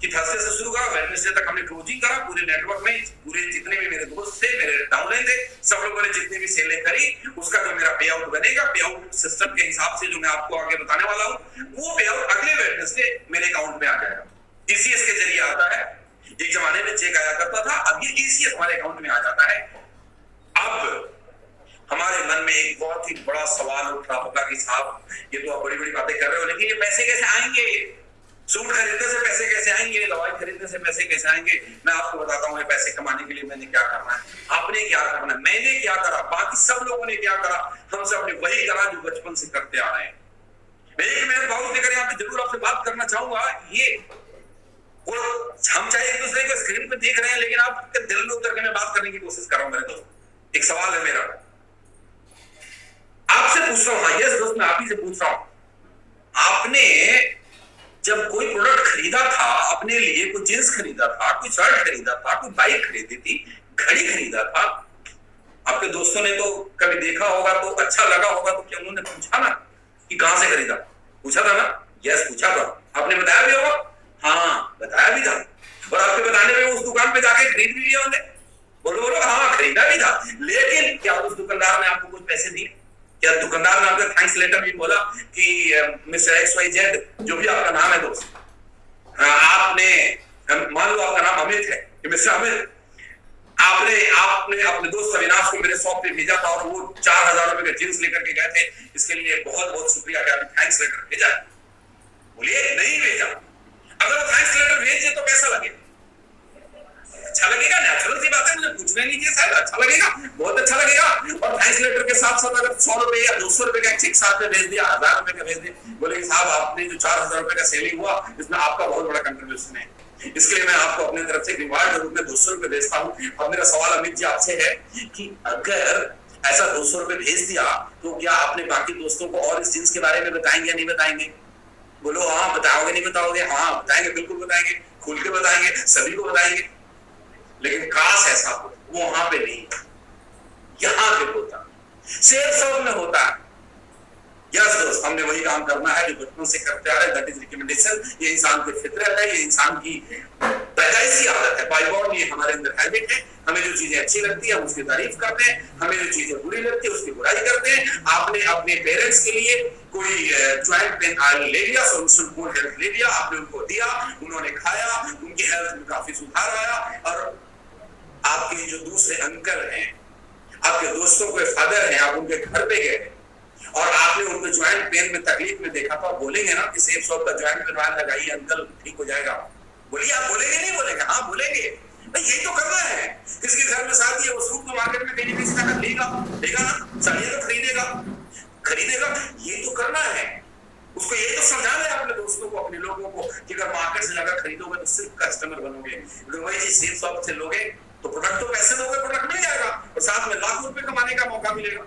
कि थर्सडे से शुरू करा, वेडनेसडे तक हमने क्लोजिंग करा पूरे नेटवर्क में, पूरे जितने भी मेरे दोस्त थे, मेरे डाउनलाइन थे, सब लोगों ने जितनी भी सेलें करी उसका जो मेरा पे आउट बनेगा, पे आउट सिस्टम के हिसाब से जो मैं आपको आगे बताने वाला हूँ, वो पे आउट अगले वेडनेसडे मेरे अकाउंट में आ जाएगा। टीसीएस के जरिए आता है। एक जमाने में चेक आया करता था, अब ये टीसीएस हमारे अकाउंट में आ जाता है। अब हमारे मन में एक बहुत ही बड़ा सवाल उठ रहा होगा कि साहब ये तो आप बड़ी बड़ी बातें कर रहे हो, लेकिन ये पैसे कैसे आएंगे? सूट खरीदने से पैसे कैसे आएंगे? दवाई खरीदने से पैसे कैसे आएंगे? मैं आपको बताता हूँ ये पैसे कमाने के लिए मैंने क्या करना है, आपने क्या करना है, मैंने क्या करा, बाकी सब लोगों ने क्या करा, हम सब ने वही करा जो बचपन से करते आ रहे हैं। मैं 1 मिनट पॉज लेकर यहाँ पे जरूर आपसे बात करना चाहूंगा। ये हम चाहे एक दूसरे को स्क्रीन पे देख रहे हैं, लेकिन आपके दिल में उतर के मैं बात करने की कोशिश कर रहा हूँ मेरे दोस्त। एक सवाल है मेरा, आपसे पूछ रहा हूँ, हाँ यस दोस्त, मैं आप ही से पूछ रहा हूँ, आपने जब कोई प्रोडक्ट खरीदा था अपने लिए, कोई जींस खरीदा था, कोई शर्ट खरीदा था, कोई बाइक खरीदी थी, घड़ी खरीदा था, आपके दोस्तों ने तो कभी देखा होगा तो अच्छा लगा होगा, तो क्या उन्होंने पूछा ना कि कहां से खरीदा? पूछा था ना? यस पूछा था। आपने बताया भी होगा? हाँ बताया भी था। और आपके बताने में उस दुकान पे जाके खरीद भी लिया होंगे? बोलो बोलो, हाँ खरीदा भी था। लेकिन क्या उस दुकानदार ने आपको कुछ पैसे दिए? क्या दुकानदार ने आपको थैंक्स लेटर भी बोला कि मिस्टर XYZ, जो भी आपका नाम है दोस्त, आपने, मान लो आपका नाम अमित है, कि मिस्टर अमित, आपने अपने दोस्त अविनाश को मेरे शॉप पे भेजा था और वो 4000 रुपए का जींस लेकर के गए थे, इसके लिए बहुत बहुत शुक्रिया, क्या थैंक्स लेटर भेजा? बोलिए नहीं भेजा। अगर वो थैंक्स लेटर भेज दे तो कैसा लगेगा? अच्छा लगेगा, नेचुरल सी बात है, मुझे पूछना नहीं चाहिए, शायद अच्छा लगेगा, बहुत अच्छा लगेगा। और थैंक्स लेटर के साथ साथ अगर 100 रुपए या 200 रुपए का चेक साथ में भेज दिया, 1000 रुपए का भेज दिया, बोले साहब आपने जो 4000 रुपए का सेलिंग हुआ इसमें आपका बहुत बड़ा कंट्रीब्यूशन है, इसके लिए मैं आपको अपनी तरफ से रिवार्ड के रूप में 200 रुपए भेजता हूँ। अब मेरा सवाल अमित जी आपसे है कि अगर ऐसा 200 रुपए भेज दिया तो क्या आपने बाकी दोस्तों को और इस जींस के बारे में बताएंगे या नहीं बताएंगे? बोलो हाँ बताओगे नहीं बताओगे? हाँ बताएंगे, बिल्कुल बताएंगे, खुल के बताएंगे, सभी को बताएंगे। लेकिन काश ऐसा हो, वो वहां पे नहीं, यहां पे होता, सेफ शॉप में होता है। यस दोस्त, हमने वही काम करना है जो बचपन से करते आ रहे हैं, दैट इज रिकमेंडेशन। ये इंसान की फितरत है, ये इंसान की पैदाइशी आदत है, बाय बॉर्न ये हमारे अंदर हैबिट है। हमें जो चीजें अच्छी लगती है हम उसकी तारीफ करते हैं, हमें जो चीजें बुरी लगती है उसकी बुराई करते हैं। आपने अपने पेरेंट्स के लिए कोई ज्वाइंट पेन ऑयल ले लिया, सॉल्यूशन फूड हेल्थ ले लिया, आपने उनको दिया, उन्होंने खाया, उनकी हेल्थ में काफी सुधार आया। और आपके जो दूसरे अंकल हैं, आपके दोस्तों के फादर हैं, आप उनके घर पे गए और आपने उनको ज्वाइंट पेन में तकलीफ में देखा, तो आप बोलेंगे ना कि सेफ शॉप का ज्वाइंट पेन ऑयल लगाइए अंकल ठीक हो जाएगा? बोलिए, आप बोलेंगे नहीं बोलेंगे? हाँ बोलेंगे। भाई यही तो करना है। किसके घर में शादी है वो सूट तो मार्केट में कहीं नहीं जाकर लेगा ना, साड़ियां तो खरीदेगा, ये तो करना है। उसको ये तो समझाना है अपने दोस्तों को, अपने लोगों को कि अगर मार्केट से जाकर खरीदोगे तो सिर्फ कस्टमर बनोगे, अगर वही चीज सेफ शॉप से लोगे तो प्रोडक्ट तो पैसे दोगे, प्रोडक्ट मिल जाएगा और साथ में लाखों रुपए कमाने का मौका मिलेगा।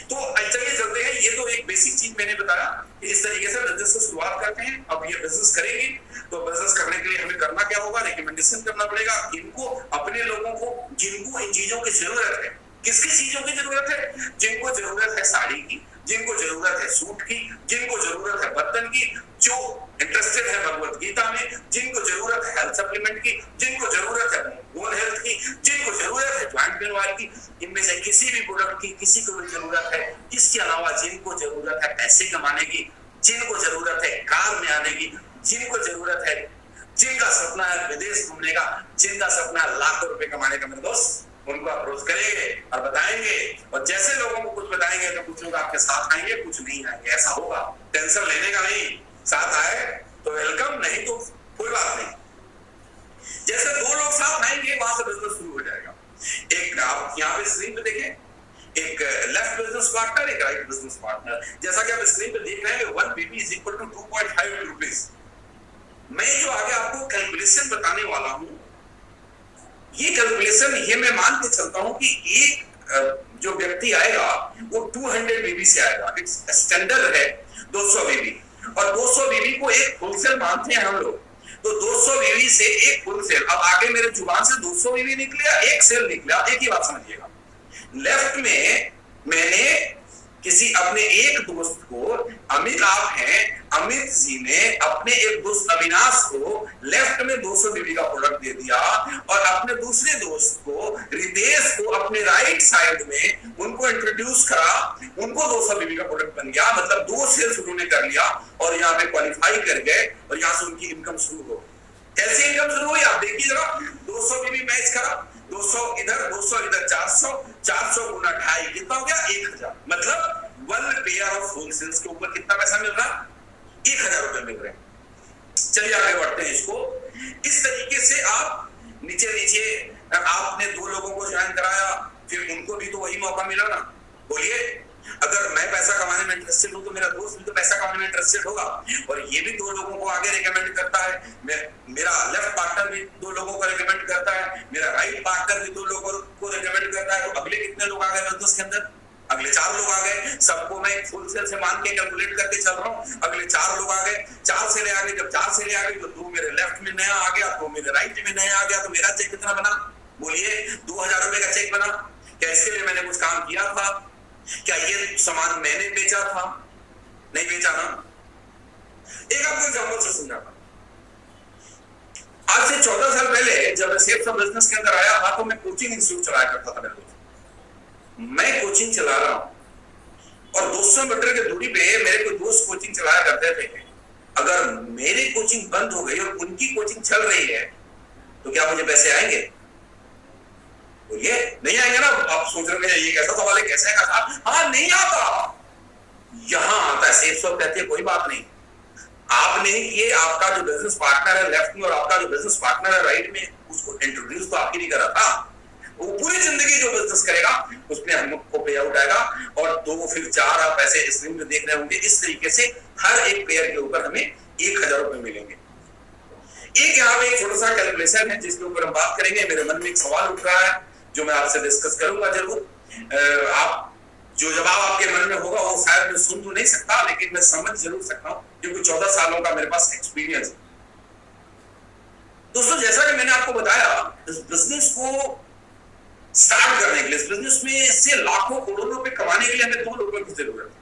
तो चलिए चलते हैं। ये तो एक बेसिक चीज मैंने बताया कि इस तरीके से बिजनेस की शुरुआत करते हैं। अब ये बिजनेस करेंगे तो बिजनेस के लिए हमें करना क्या होगा, रिकमेंडेशन करना पड़ेगा इनको, अपने लोगों को जिनको इन चीजों की जरूरत है। किसकी चीजों की जरूरत है? जिनको जरूरत है साड़ी की, जिनको जरूरत है सूट की, जिनको जरूरत है बर्तन की, जो इंटरेस्टेड है भगवत गीता में, जिनको जरूरत है हेल्थ सप्लीमेंट की, जिनको जरूरत है बोन हेल्थ की, जिनको जरूरत है ज्वाइंट पेन वाली की, इनमें से किसी भी प्रोडक्ट की किसी को भी जरूरत है। इसके अलावा जिनको जरूरत है पैसे कमाने की, जिनको जरूरत है कार में आने की, जिनको जरूरत है, जिनका सपना है विदेश घूमने का, जिनका सपना है लाखों रुपए कमाने का, मेरे दोस्त उनको अप्रोच करेंगे और बताएंगे। और जैसे लोगों को कुछ बताएंगे तो कुछ लोग आपके साथ आएंगे, कुछ नहीं आएंगे। ऐसा होगा, टेंशन लेने का नहीं। साथ आए तो वेलकम, नहीं तो कोई बात नहीं। जैसे दो लोग साथ आएंगे वहां से बिजनेस शुरू हो जाएगा। एक आप यहाँ पे स्क्रीन पे देखें, एक लेफ्ट बिजनेस पार्टनर, एक राइट बिजनेस पार्टनर। जैसा कि आप स्क्रीन पे देख रहे हैं 1 BP = 2.5 रुपीज। मैं जो आगे आपको कैलकुलेशन बताने वाला हूं, ये कैलकुलेशन ये मैं मान के चलता हूं कि एक जो व्यक्ति आएगा वो 200 BB से आएगा। इट्स स्टैंडर्ड है 200 BB, और 200 BB को एक होलसेल मानते हैं हम लोग। तो 200 BB से एक होलसेल, अब आगे मेरे जुबान से 200 BB निकले, एक सेल निकला। एक ही बात समझिएगा, लेफ्ट में मैंने किसी अपने एक दोस्त को, अमित आप हैं, अमित जी ने अपने एक दोस्त अविनाश को लेफ्ट में 200 BB का प्रोडक्ट दे दिया, और अपने दूसरे दोस्त को रितेश को अपने राइट साइड में उनको इंट्रोड्यूस करा, उनको 200 BB का प्रोडक्ट बन गया। मतलब 2 सेल्स उन्होंने कर लिया और यहाँ पे क्वालिफाई कर गए, और यहाँ से उनकी इनकम शुरू हो। कैसे इनकम शुरू हुई आप देखिए जरा। 200 BB मैच करा, 200 इधर 400, 400 गुना 2.5 कितना हो गया? 1000। मतलब 1 पेयर ऑफ होलसेल्स के ऊपर कितना पैसा मिल रहा? 1000 रुपए मिल रहे हैं। चलिए आगे बढ़ते हैं इसको। इस तरीके से आप नीचे नीचे आपने 2 लोगों को ज्वाइन कराया, फिर उनको भी तो वही मौका मिला ना। बोलिए, अगर मैं पैसा कमाने में इंटरेस्टेड हूं तो मेरा दोस्त भी तो पैसा कमाने में इंटरेस्टेड होगा, और ये भी 2 लोगों को आगे रिकमेंड करता है। मेरा लेफ्ट पार्टनर भी 2 लोगों को रिकमेंड करता है, मेरा राइट पार्टनर भी 2 लोगों को रिकमेंड करता है। तो अगले कितने लोग आ गए बिजनेस के अंदर? अगले 4 लोग आ गए। सबको मैं होलसेल से मान के कैलकुलेट करके चल रहा हूँ। अगले 4 लोग आ गए, 4 से ले आ गए। जब 4 से ले आ गए तो 2 मेरे लेफ्ट में नया आ गया, 2 मेरे राइट में नया आ गया। तो मेरा चेक कितना बना? बोलिए, 2000 रुपए का चेक बना। क्या इसके लिए मैंने कुछ काम किया था? क्या ये सामान मैंने बेचा था? नहीं बेचा ना। एक आपको एग्जांपल से समझाता। आज से 14 साल पहले जब मैं सेल्स ऑफ बिजनेस के अंदर आया था तो मैं कोचिंग इंस्टीट्यूट चलाया करता था। मेरे दोस्त, मैं कोचिंग चला रहा हूं और 200 मीटर की दूरी पे मेरे कोई दोस्त कोचिंग चलाया करते थे। अगर मेरी कोचिंग बंद हो गई और उनकी कोचिंग चल रही है तो क्या मुझे पैसे आएंगे? ये नहीं आएंगे ना। आप सोच रहे हैं ये कैसा सवाल है, कैसे आएगा? हाँ, नहीं आता। यहां आता है। सेल्स ऑफ कहते हैं कोई बात नहीं, आप नहीं किए, आपका जो बिजनेस पार्टनर है लेफ्ट में और आपका जो बिजनेस पार्टनर है राइट में, उसको इंट्रोड्यूस तो आप ही नहीं करा था। वो पूरी जिंदगी जो बिजनेस करेगा उसमें हमको पे आउट आएगा, और 2 फिर 4 आप ऐसे स्क्रीन में देख रहे होंगे। इस तरीके से हर एक पेयर के ऊपर हमें 1000 रुपए मिलेंगे। एक यहाँ पे एक छोटा सा कैलकुलेशन है जिसके ऊपर हम बात करेंगे। मेरे मन में एक सवाल उठ रहा है जो मैं आपसे डिस्कस करूंगा जरूर। आप जो जवाब आपके मन में होगा वो शायद मैं सुन तो नहीं सकता, लेकिन मैं समझ जरूर सकता हूं क्योंकि 14 सालों का मेरे पास एक्सपीरियंस है। दोस्तों, जैसा कि मैंने आपको बताया, इस बिजनेस को स्टार्ट करने के लिए, इस बिजनेस में से लाखों करोड़ों रुपए कमाने के लिए हमें 2 लोगों की जरूरत है।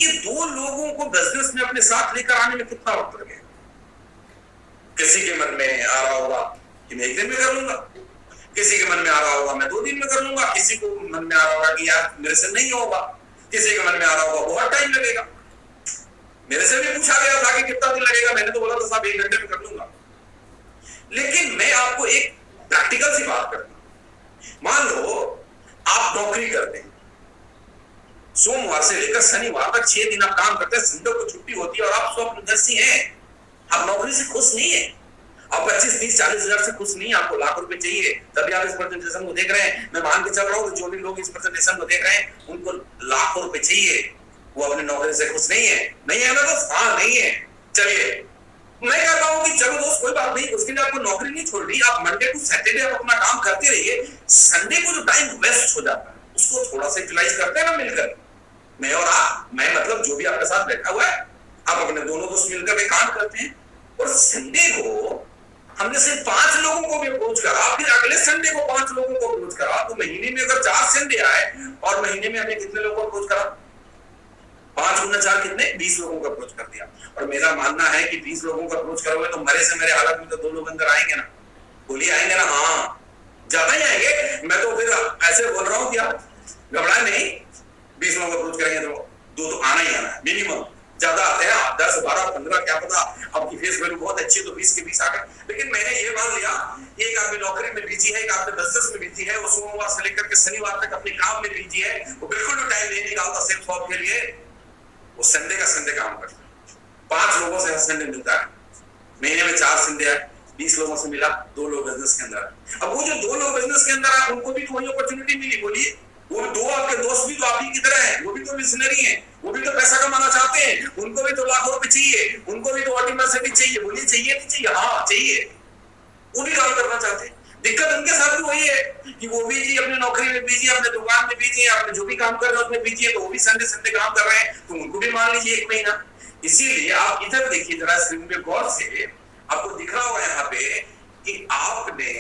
ये 2 लोगों को बिजनेस में अपने साथ लेकर आने में कितना वक्त लगेगा? किसी के मन में आ रहा होगा कि मैं 1 दिन में कर लूंगा, किसी के मन में आ रहा होगा मैं 2 दिन में कर लूंगा, किसी को मन में आ रहा होगा कि यार मेरे से नहीं होगा, किसी के मन में आ रहा होगा बहुत टाइम लगेगा। मेरे से भी पूछा गया था कि कितना दिन लगेगा, मैंने तो बोला था साहब 1 घंटे में कर लूंगा। लेकिन मैं आपको एक प्रैक्टिकल सी बात करता हूं। मान लो आप नौकरी करते हैं, सोमवार से लेकर शनिवार तक 6 दिन आप काम करते हैं, संडे को छुट्टी होती है और आप स्वप्नदर्शी हैं। आप नौकरी से खुश नहीं है, आप 25, 30, 40 हजार से खुश नहीं है, आपको लाख रुपए चाहिए, तभी आप इस प्रेजेंटेशन को देख रहे हैं। मैं मान के चल रहा हूँ जो भी लोग इस प्रेजेंटेशन को देख रहे हैं उनको लाखों रुपए चाहिए, वो अपनी नौकरी से खुश नहीं है। नहीं है ना दोस्त? हाँ, नहीं है। चलिए, मैं कहता हूँ कि चलो दोस्त कोई बात नहीं, उसके लिए आपको नौकरी नहीं छोड़नी, आप मंडे टू सैटरडे आप अपना काम करते रहिए। संडे को जो टाइम वेस्ट हो जाता है उसको थोड़ा सा यूटिलाइज करते हैं ना मिलकर, मैं और आप, मैं मतलब जो भी आपके साथ बैठा हुआ है, आप अपने दोनों दोस्त मिलकर के काम करते हैं। और संडे को हमने सिर्फ 5 लोगों को भी अप्रोच करा, फिर अगले संडे को 5 लोगों को अप्रोच करा, तो महीने में अगर 4 संडे आए और महीने में हमें कितने लोगों को अप्रोच करा? 5 गुना 4 कितने? 20 लोगों को अप्रोच कर दिया। और मेरा मानना है कि 20 लोगों को अप्रोच करोगे तो मरे से मेरे हालत में तो 2 लोग अंदर आएंगे ना, बोलिए आएंगे ना? हाँ, ज्यादा ही आएंगे। मैं तो फिर ऐसे बोल रहा हूँ क्या, घबराए नहीं, 20 लोगों को अप्रोच करेंगे तो 2 तो आना ही आना है मिनिमम। ज्यादा आते हैं आप 10, 12, 15, क्या पता आपकी फेस वैल्यू बहुत अच्छी है तो 20 के 20 आ गए। लेकिन मैंने ये मान लिया एक आदमी नौकरी में बिजी है, एक आदमी बिजनेस में बिजी है, वो सोमवार से लेकर के शनिवार तक अपने काम में बिजी है, वो बिल्कुल भी टाइम नहीं निकालता सेल्फ शॉप के लिए, वो संडे का संडे काम करता है। 5 लोगों से संडे मिलता है, महीने में 4 संडे है, 20 लोगों से मिला, 2 लोग बिजनेस के अंदर। अब वो जो 2 लोग बिजनेस के अंदर है उनको भी तो वही अपॉर्चुनिटी मिली, बोलिए। वो 2 आपके दोस्त भी तो आप ही की तरह हैं, वो भी तो मिशनरी हैं, वो भी तो पैसा कमाना चाहते हैं, उनको भी तो लाखों रुपए चाहिए, उनको भी तो ऑर्डिनरी भी चाहिए, बोलिए चाहिए नहीं चाहिए? हाँ चाहिए, वो भी काम करना चाहते हैं। दिक्कत उनके साथ भी वही है कि वो भी जी अपने नौकरी में बिजी है, अपने दुकान में बिजी है, अपने जो भी काम कर रहे हैं उसमें बिजी है, तो वो भी संडे संडे काम कर रहे हैं, तो उनको भी मान लीजिए 1 महीना। इसीलिए आप इधर देखिए जरा स्क्रीन पे गौर से, आपको दिख रहा होगा यहाँ पे कि आपने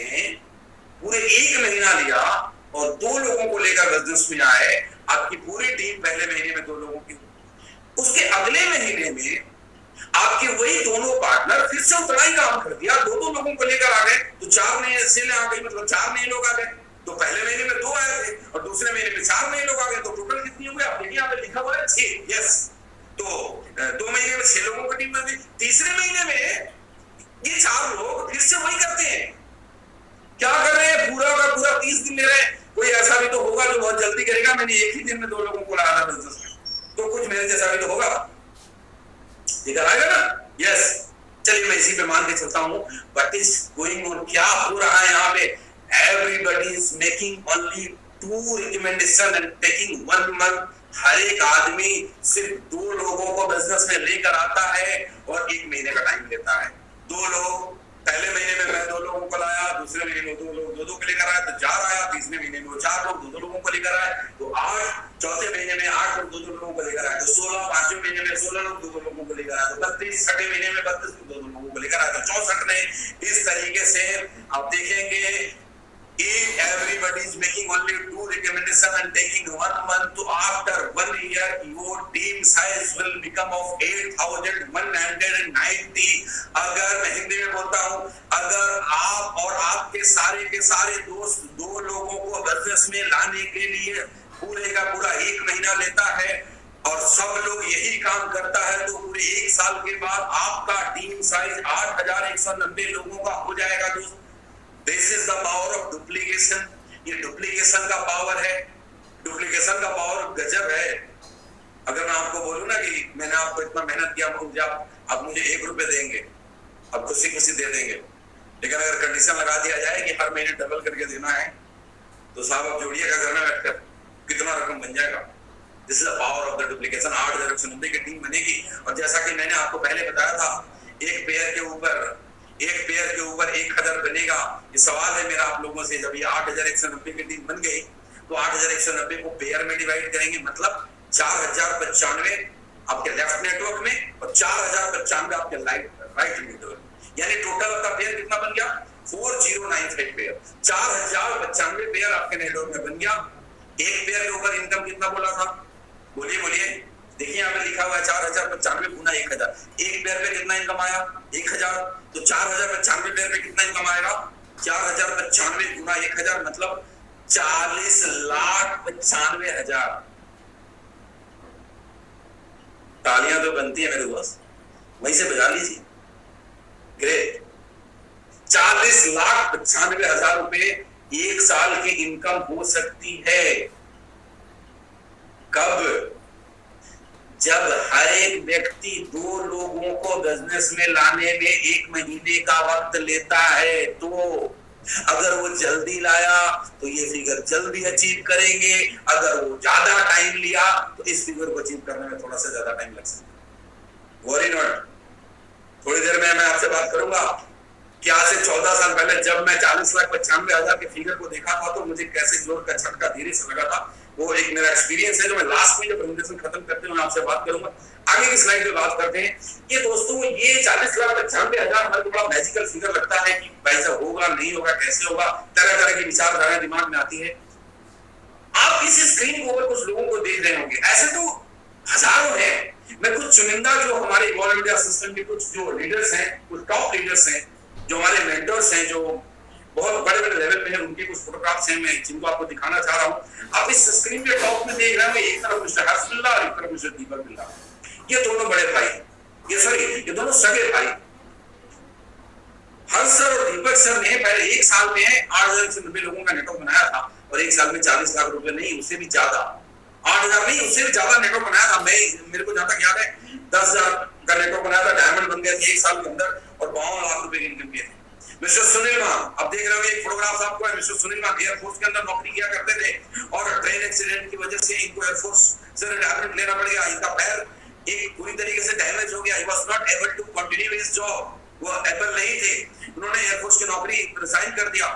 पूरे 1 महीना लिया और 2 लोगों को लेकर बिजनेस में आए, आपकी पूरी टीम पहले महीने में 2 लोगों की, उसके अगले महीने में आपके वही दोनों पार्टनर फिर से उतना ही काम कर दिया, 2 लोगों को लेकर आ गए, तो 4 नए सेल आ गई, मतलब 4 नए लोग आ गए। तो पहले महीने में 2 आए थे और दूसरे महीने में 4 नए लोग आ गए, तो टोटल कितनी हो गई? आप देखिए यहाँ पे लिखा हुआ है 6। यस, तो 2 महीने में 6 लोगों की टीम बन गई। तीसरे महीने में ये 4 लोग फिर से वही करते हैं, क्या कर रहे हैं? पूरा का पूरा 30 दिन ले रहे हैं। कोई ऐसा भी तो होगा जो बहुत जल्दी करेगा, मैंने एक ही दिन में 2 लोगों को लाया था बिजनेस में, तो कुछ मेरे जैसा भी तो होगा, निकल आएगा ना? यस, चलिए मैं इसी पे मान के चलता हूँ। व्हाट इज गोइंग ऑन, क्या हो रहा है यहाँ पे? Everybody is making only 2 recommendation and taking 1 month. हर एक आदमी सिर्फ 2 लोगों को बिजनेस में लेकर आता है और 1 महीने का टाइम लेता है। 2 लोग, पहले महीने में मैं 2 लोगों को लाया, दूसरे महीने में 2 लोग 2 को लेकर आया, तो 4 आया, तीसरे महीने में 4 लोग 2 लोगों को लेकर आए, तो 8, चौथे महीने में 8 लोग 2 लोगों को लेकर आए, तो 16, पांचवें महीने में 16 लोग 2 लोगों को लेकर आए, तो 32, छठे महीने में 32 लोग 2 लोगों को लेकर आए, तो 64 ने। इस तरीके से आप देखेंगे everybody is making only 2 recommendation and taking 1 month, तो after 1 year your team size will become of 8,190। अगर मैं हिंदी में बोलता हूँ, अगर आप और आपके सारे के सारे दोस्त 2 लोगों को बिजनेस में लाने के लिए पूरे का पूरा 1 महीना लेता है और सब लोग यही काम करता है, तो पूरे 1 साल के बाद आपका टीम साइज 8,190 लोगों का हो जाएगा दोस्त। This is the power of duplication। ये डुप्लीकेशन का पावर है, डुप्लीकेशन का पावर गजब है। अगर मैं आपको बोलूं ना कि मैंने आपको इतना मेहनत किया, मुझे आप मुझे 1 रुपए देंगे, आप खुशी खुशी दे देंगे, लेकिन अगर कंडीशन लगा दिया जाए कि हर महीने डबल करके देना है, तो साहब आप जोड़िएगा घर में बैठकर कितना रकम बन जाएगा। This is the power of the duplication. 8,190 की टीम बनेगी। और जैसा कि मैंने आपको पहले बताया था, एक पेयर के ऊपर 1,000 बनेगा। ये सवाल है मेरा आप लोगों से, जब ये 8,190 की टीम बन गई तो 8,190 को पेयर में डिवाइड करेंगे, मतलब 4,095 आपके लेफ्ट नेटवर्क में और 4,095 आपके राइट नेटवर्क, यानी टोटल आपका पेयर कितना बन गया? 4095 पेयर। 4,095 पेयर आपके नेटवर्क में बन गया। एक पेयर के ऊपर इनकम कितना बोला था? बोलिए बोलिए, देखिए यहाँ पे लिखा हुआ है 4,095 गुना 1,000। एक पेयर पे कितना इनकम आया? 1,000। तो 4,095 पेयर पे कितना इनकम आएगा? 4,095 गुना 1,000 मतलब 40,95,000। तालियां तो बनती है मेरे दोस्त, वहीं से बजा लीजिए। ग्रेट। 40,95,000 रुपए 1 साल की इनकम हो सकती है। कब? जब हर एक व्यक्ति 2 लोगों को बिजनेस में लाने में 1 महीने का वक्त लेता है। तो अगर वो जल्दी लाया तो ये फिगर जल्दी अचीव करेंगे, अगर वो ज्यादा टाइम लिया तो इस फिगर को अचीव करने में थोड़ा सा ज्यादा टाइम लग सकता है। वरी नॉट, थोड़ी देर में मैं आपसे बात करूंगा कि आज से 14 साल पहले जब मैं 40,95,000 के फिगर को देखा था तो मुझे कैसे जोर का झटका धीरे से लगा था। वो एक मेरा एक्सपीरियंस है जो मैं लास्ट में जब प्रेजेंटेशन खत्म करते हुए आपसे बात करूंगा। आगे की स्लाइड पे बात करते हैं। ये दोस्तों ये 40,95,000 हमारे को बड़ा मैजिकल फिगर लगता है कि भाई साहब होगा नहीं होगा कैसे होगा, तरह तरह की विचारधारा दिमाग में आती है। आप इस स्क्रीन के ऊपर कुछ लोगों को देख रहे होंगे, ऐसे तो हजारों हैं। मैं कुछ चुनिंदा जो हमारे इवॉल्व इंडिया सिस्टम के कुछ जो लीडर्स हैं, कुछ टॉप लीडर्स हैं, जो हमारे मेंटर्स हैं, जो बहुत बड़े बड़े लेवल पे हैं, उनके कुछ फोटोग्राफ्स हैं मैं जिनको आपको दिखाना चाह रहा हूं। आप इस स्क्रीन के टॉप में देख रहे हैं, एक तरफ मिस्टर हर्ष बिल्ला और एक तरफ मिस्टर दीपक बिल्ला। ये दोनों बड़े भाई, ये दोनों सगे भाई। हर्ष सर और दीपक सर ने पहले एक साल में 8,190 लोगों का नेटवर्क बनाया था और एक साल में 40 लाख रुपए नहीं, उससे भी ज्यादा, 8,000 नहीं, उससे भी ज्यादा नेटवर्क बनाया था। मेरे को जहां तक याद है 10,000 का नेटवर्क बनाया था, डायमंड बन गया था एक साल के अंदर और 52 लाख रुपए की इनकम किए थे। मिस्टर सुनील मान, आप देख रहे हो एक फोटोग्राफ आपको है, मिस्टर सुनील मान एयरफोर्स के अंदर नौकरी किया करते थे और ट्रेन एक्सीडेंट की वजह से इनको एयरफोर्स से रिटायरमेंट लेना पड़ गया। इनका पैर एक पूरी तरीके से डैमेज हो गया। He was not able to continue his job, वो एबल नहीं थे। उन्होंने एयरफोर्स की नौकरी रिजाइन कर दिया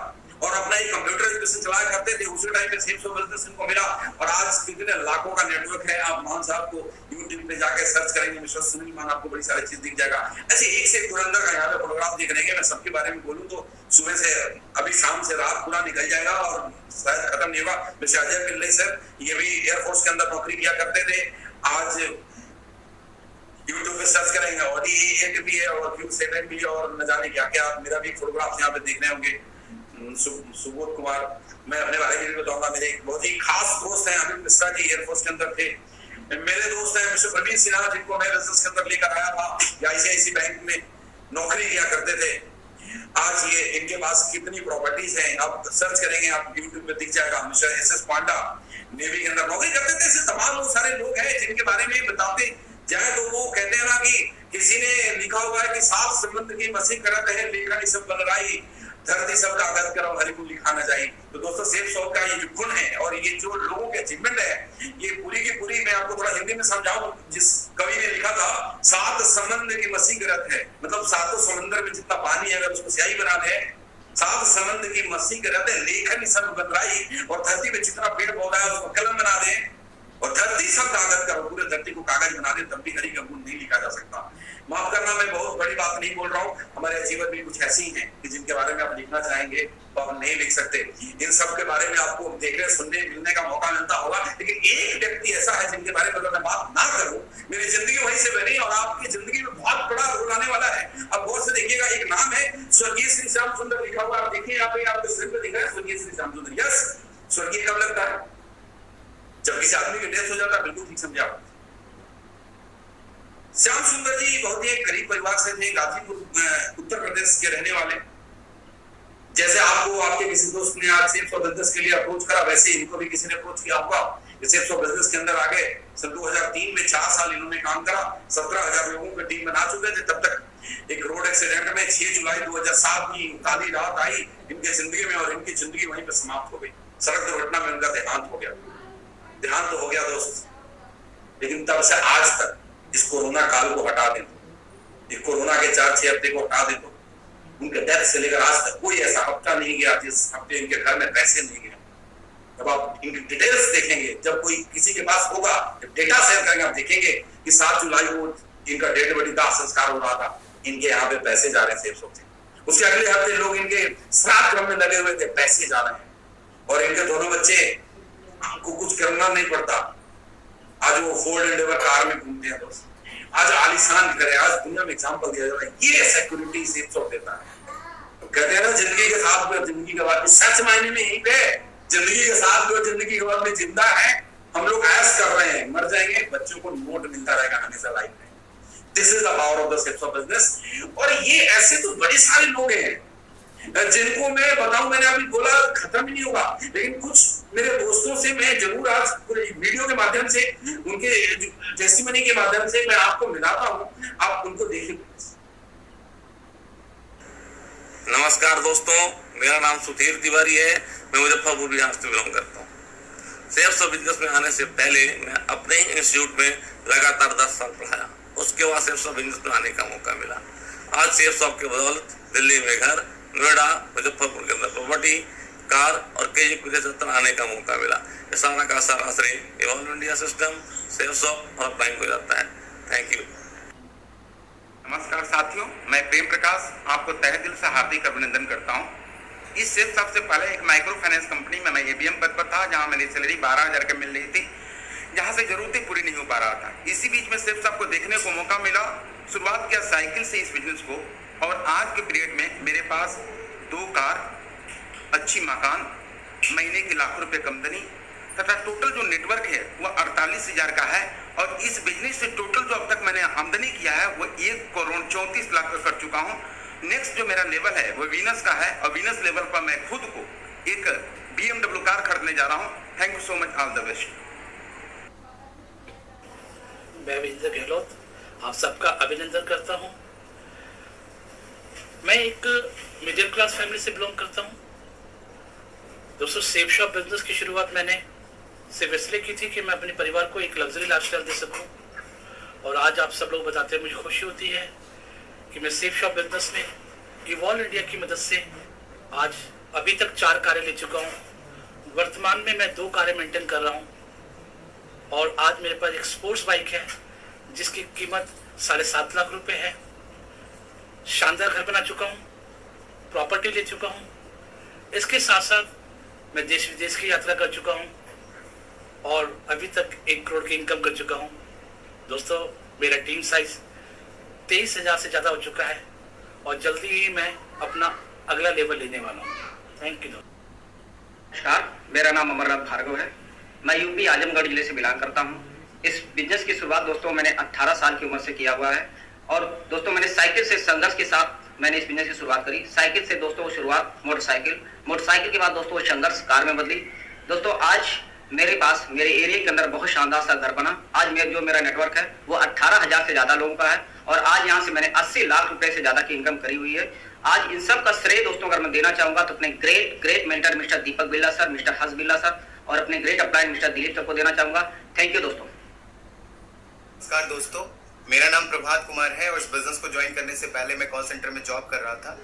और अपना एक कंप्यूटर एजुकेशन चलाया करते थे। उसी टाइम पे सेल्स ऑफ बिजनेस इनको मिला और आज कितने लाखों का नेटवर्क है। आप मान साहब को YouTube पे जाके सर्च करेंगे मिस्टर सुनील मान, आपको बड़ी सारी चीज दिख जाएगा। ऐसे एक से धुरंधर का यहाँ पे फोटोग्राफ दिख रहे हैं। मैं सबके बारे में बोलूं तो सुबह से अभी शाम से रात पूरा निकल जाएगा और शायद खत्म नहीं होगा। मिस्टर अजय पिल्ले सर, ये भी एयरफोर्स के अंदर नौकरी किया करते थे। आज YouTube पे सर्च करेंगे ऑडी A8 भी है और Q7 भी और न जाने क्या क्या। मेरा भी फोटोग्राफ यहाँ पे देख रहे होंगे। सुबोध कुमार, मैं अपने बारे में भी बताऊंगा। मेरे एक बहुत ही खास दोस्त हैं अमित मिश्रा जी, एयरफोर्स के अंदर थे। मेरे दोस्त हैं मिस्टर प्रवीण सिन्हा, जिनको मैं बिजनेस के अंदर लेकर आया था, ICICI बैंक में नौकरी किया करते थे। आज ये इनके पास कितनी प्रॉपर्टीज हैं आप सर्च करेंगे, आप YouTube पे दिख जाएगा। मिस्टर SS पांडा नेवी के अंदर नौकरी करते थे। ऐसे तमाम बहुत सारे लोग हैं जिनके बारे में बताते जाए तो वो कहते हैं ना कि किसी ने लिखा हुआ है कि सात संबंध की मसी करत है, लेखन सब बलराई, धरती सब कागज करो हरि को लिखाना चाहिए। तो दोस्तों सेफ सॉल्व का ये जो गुण है और ये जो लोगों के अचीवमेंट है, ये पूरी की पूरी मैं आपको थोड़ा हिंदी में समझाऊं। जिस कवि ने लिखा था सात समंदर की मसीगरत है, मतलब सातों समंदर में जितना पानी है अगर उसको स्याही बना दे, सात समंदर की मसीगरत है, लेखन सब बदलाई, और धरती में जितना पेड़ पौधा है उसको कलम बना दे और धरती सब कागज करो, पूरे धरती को कागज बना दे, तब भी हरि का गुण नहीं लिखा जा सकता। माफ करना, मैं बहुत बड़ी बात नहीं बोल रहा हूँ। हमारे जीवन भी कुछ ऐसी हैं कि जिनके बारे में आप लिखना चाहेंगे तो आप नहीं लिख सकते। इन सब के बारे में आपको देखने सुनने मिलने का मौका मिलता होगा, लेकिन एक व्यक्ति ऐसा है जिनके बारे में अगर मैं बात ना करूं, मेरी जिंदगी वहीं से बनी और आपकी जिंदगी में बहुत बड़ा रोल आने वाला है। अब गौर से देखिएगा, एक नाम है स्वर्गीय श्री श्याम सुंदर लिखा हुआ, आप देखिए यहाँ पे आपको स्क्रीन पे दिख रहा है स्वर्गीय श्री श्याम सुंदर। यस, स्वर्गीय कब लगता है? जब किसी आदमी की डेथ हो जाता है। बिल्कुल ठीक समझा। श्याम सुंदर जी बहुत ही गरीब परिवार से थे, गाजीपुर उत्तर प्रदेश के रहने वाले। जैसे आपको आपके किसी दोस्त ने आज सेल्स ऑफ बिजनेस के लिए अप्रोच करा, वैसे इनको भी किसी ने अप्रोच किया होगा। सेल्स ऑफ बिजनेस के अंदर आ गए। सन 2003 में 4 साल इन्होंने काम करा, 17,000 लोगों की टीम बना चुके थे। तब तक एक रोड एक्सीडेंट में 6 जुलाई 2007 की काली रात आई इनके जिंदगी में और इनकी जिंदगी वहीं पर समाप्त हो गई। सड़क दुर्घटना में उनका देहांत हो गया। देहांत तो हो गया दोस्त, लेकिन तब से आज तक इस कोरोना काल को हटा दे दो, कोरोना के 4-6 हफ्ते को हटा दे दो, उनके डेथ से लेकर आज तक कोई ऐसा हफ्ता नहीं गया जिस हफ्ते इनके घर में पैसे नहीं गए। जब आप इनकी डिटेल्स देखेंगे, जब कोई किसी के पास होगा, जब डेटा शेयर करेंगे, आप देखेंगे कि 7 जुलाई को इनका डेड बॉडी का संस्कार हो रहा था, इनके यहाँ पे पैसे जा रहे थे। उसके अगले हफ्ते लोग इनके श्राद्ध क्रम में लगे हुए थे, पैसे जा रहे हैं। और इनके दोनों बच्चे को कुछ करना नहीं पड़ता, आज वो फोर्ड एंडेवर कार में घूमते हैं दोस्त। आज आलीशान करे, आज दुनिया में एग्जांपल दिया जा रहा है। ये सिक्योरिटी सेफ सॉफ्ट देता है। कहते हैं ना जिंदगी के साथ में जिंदगी के बाद, सच मायने में यही पे जिंदगी के साथ जो जिंदगी के बाद में जिंदा है, हम लोग ऐश कर रहे हैं, मर जाएंगे, बच्चों को नोट मिलता रहेगा हमेशा लाइफ में। This is the power of the sales of business. और ये ऐसे तो बड़े सारे लोग हैं जिनको मैं बताऊं, मैंने अभी बोला खत्म ही नहीं होगा, लेकिन कुछ मेरे दोस्तों से मैं जरूर आज वीडियो के माध्यम से, उनके टेस्टिमनी के माध्यम से मैं आपको मिलाता हूं, आप उनको देखिए। नमस्कार दोस्तों, मेरा नाम सुधीर तिवारी है। मैं मुजफ्फरपुर बिहार से बिलोंग करता हूँ। सेल्स ऑफ बिजनेस में आने से पहले मैं अपने इंस्टीट्यूट में लगातार 10 साल पढ़ाया। उसके बाद सेल्स ऑफ बिजनेस में आने का मौका मिला। आज सेफ शॉप के बदौलत दिल्ली में घर, नोएडा, मुजफ्फरपुर के अंदर प्रॉपर्टी, कार और कई विदेश आने का मौका मिला। ये सारा का सारा श्रेय evolve India system, safe shop और अपलाइन हो जाता है। Thank you. नमस्कार साथियों, मैं प्रेम प्रकाश आपको तहे दिल से हार्दिक अभिनंदन करता हूं। इस सेफ शॉप से पहले एक माइक्रो फाइनेंस कंपनी में मैं एबीएम पद पर था, जहां मेरी सैलरी 12,000 की मिल रही थी, जहां से जरूरतें पूरी नहीं हो पा रहा था। इसी बीच में सेफ शॉप को देखने को मौका मिला, शुरुआत किया साइकिल से इस बिजनेस को, और आज के पीरियड में मेरे पास 2 कार, अच्छी मकान, महीने की लाखों रुपए आमदनी तथा टोटल जो नेटवर्क है वह 48,000 का है। और इस बिजनेस से टोटल जो अब तक मैंने आमदनी किया है वो 1,34,00,000 का कर चुका हूँ। नेक्स्ट जो मेरा लेवल है वो वीनस का है, और वीनस लेवल पर मैं खुद को एक BMW कार खरीदने जा रहा हूँ। Thank you so much, all the best. मैं विजेंद्र गहलोत आप सबका अभिनंदन करता हूँ। मैं एक मिडिल क्लास फैमिली से बिलोंग करता हूँ। दोस्तों, सेफ शॉप बिजनेस की शुरुआत मैंने सिर्फ इसलिए की थी कि मैं अपने परिवार को एक लग्जरी लाइफस्टाइल दे सकूं, और आज आप सब लोग बताते हैं, मुझे खुशी होती है कि मैं सेफ शॉप बिजनेस में इवॉल्व इंडिया की मदद से आज अभी तक 4 कारें ले चुका हूं। वर्तमान में मैं 2 कारें मेंटेन कर रहा हूं, और आज मेरे पास एक स्पोर्ट्स बाइक है जिसकी कीमत 7.5 लाख रुपए है। शानदार घर बना चुका हूं, प्रॉपर्टी ले चुका हूं। इसके साथ साथ मैं देश विदेश की यात्रा कर चुका हूं, और अभी तक 1 करोड़ की इनकम कर चुका हूं। दोस्तों, मेरा टीम साइज 23,000 से ज़्यादा हो चुका है, और जल्दी ही मैं अपना अगला लेवल लेने वाला हूं। Thank you. नमस्कार, मेरा नाम अमरनाथ भार्गव है। मैं यूपी आजमगढ़ जिले से बिलोंग करता हूं। इस बिजनेस की शुरुआत दोस्तों मैंने 18 साल की उम्र से किया हुआ है, और दोस्तों मैंने साइकिल से संघर्ष के साथ मैंने इस बिजनेस की शुरुआत करी। साइकिल से दोस्तों शुरुआत मोटरसाइकिल के बाद दोस्तों संघर्ष कार में बदली। दोस्तों, आज मेरे पास मेरे एरिया के अंदर बहुत शानदार सा घर बना। आज मेरा नेटवर्क है वो 18,000 से ज्यादा लोगों का है, और आज यहाँ से मैंने 80 लाख रुपए से ज्यादा की इनकम करी हुई है। आज इन सब का श्रेय दोस्तों अगर मैं देना चाहूंगा तो अपने ग्रेट मेंटर मिस्टर दीपक बिरला सर, मिस्टर हर्ष बिरला सर, और अपने great upline mister Dilip sir को देना चाहूंगा। थैंक यू दोस्तों। नमस्कार दोस्तों, मेरा नाम प्रभात कुमार है, और इस बिजनेस को ज्वाइन करने से पहले मैं कॉल सेंटर में जॉब कर रहा था,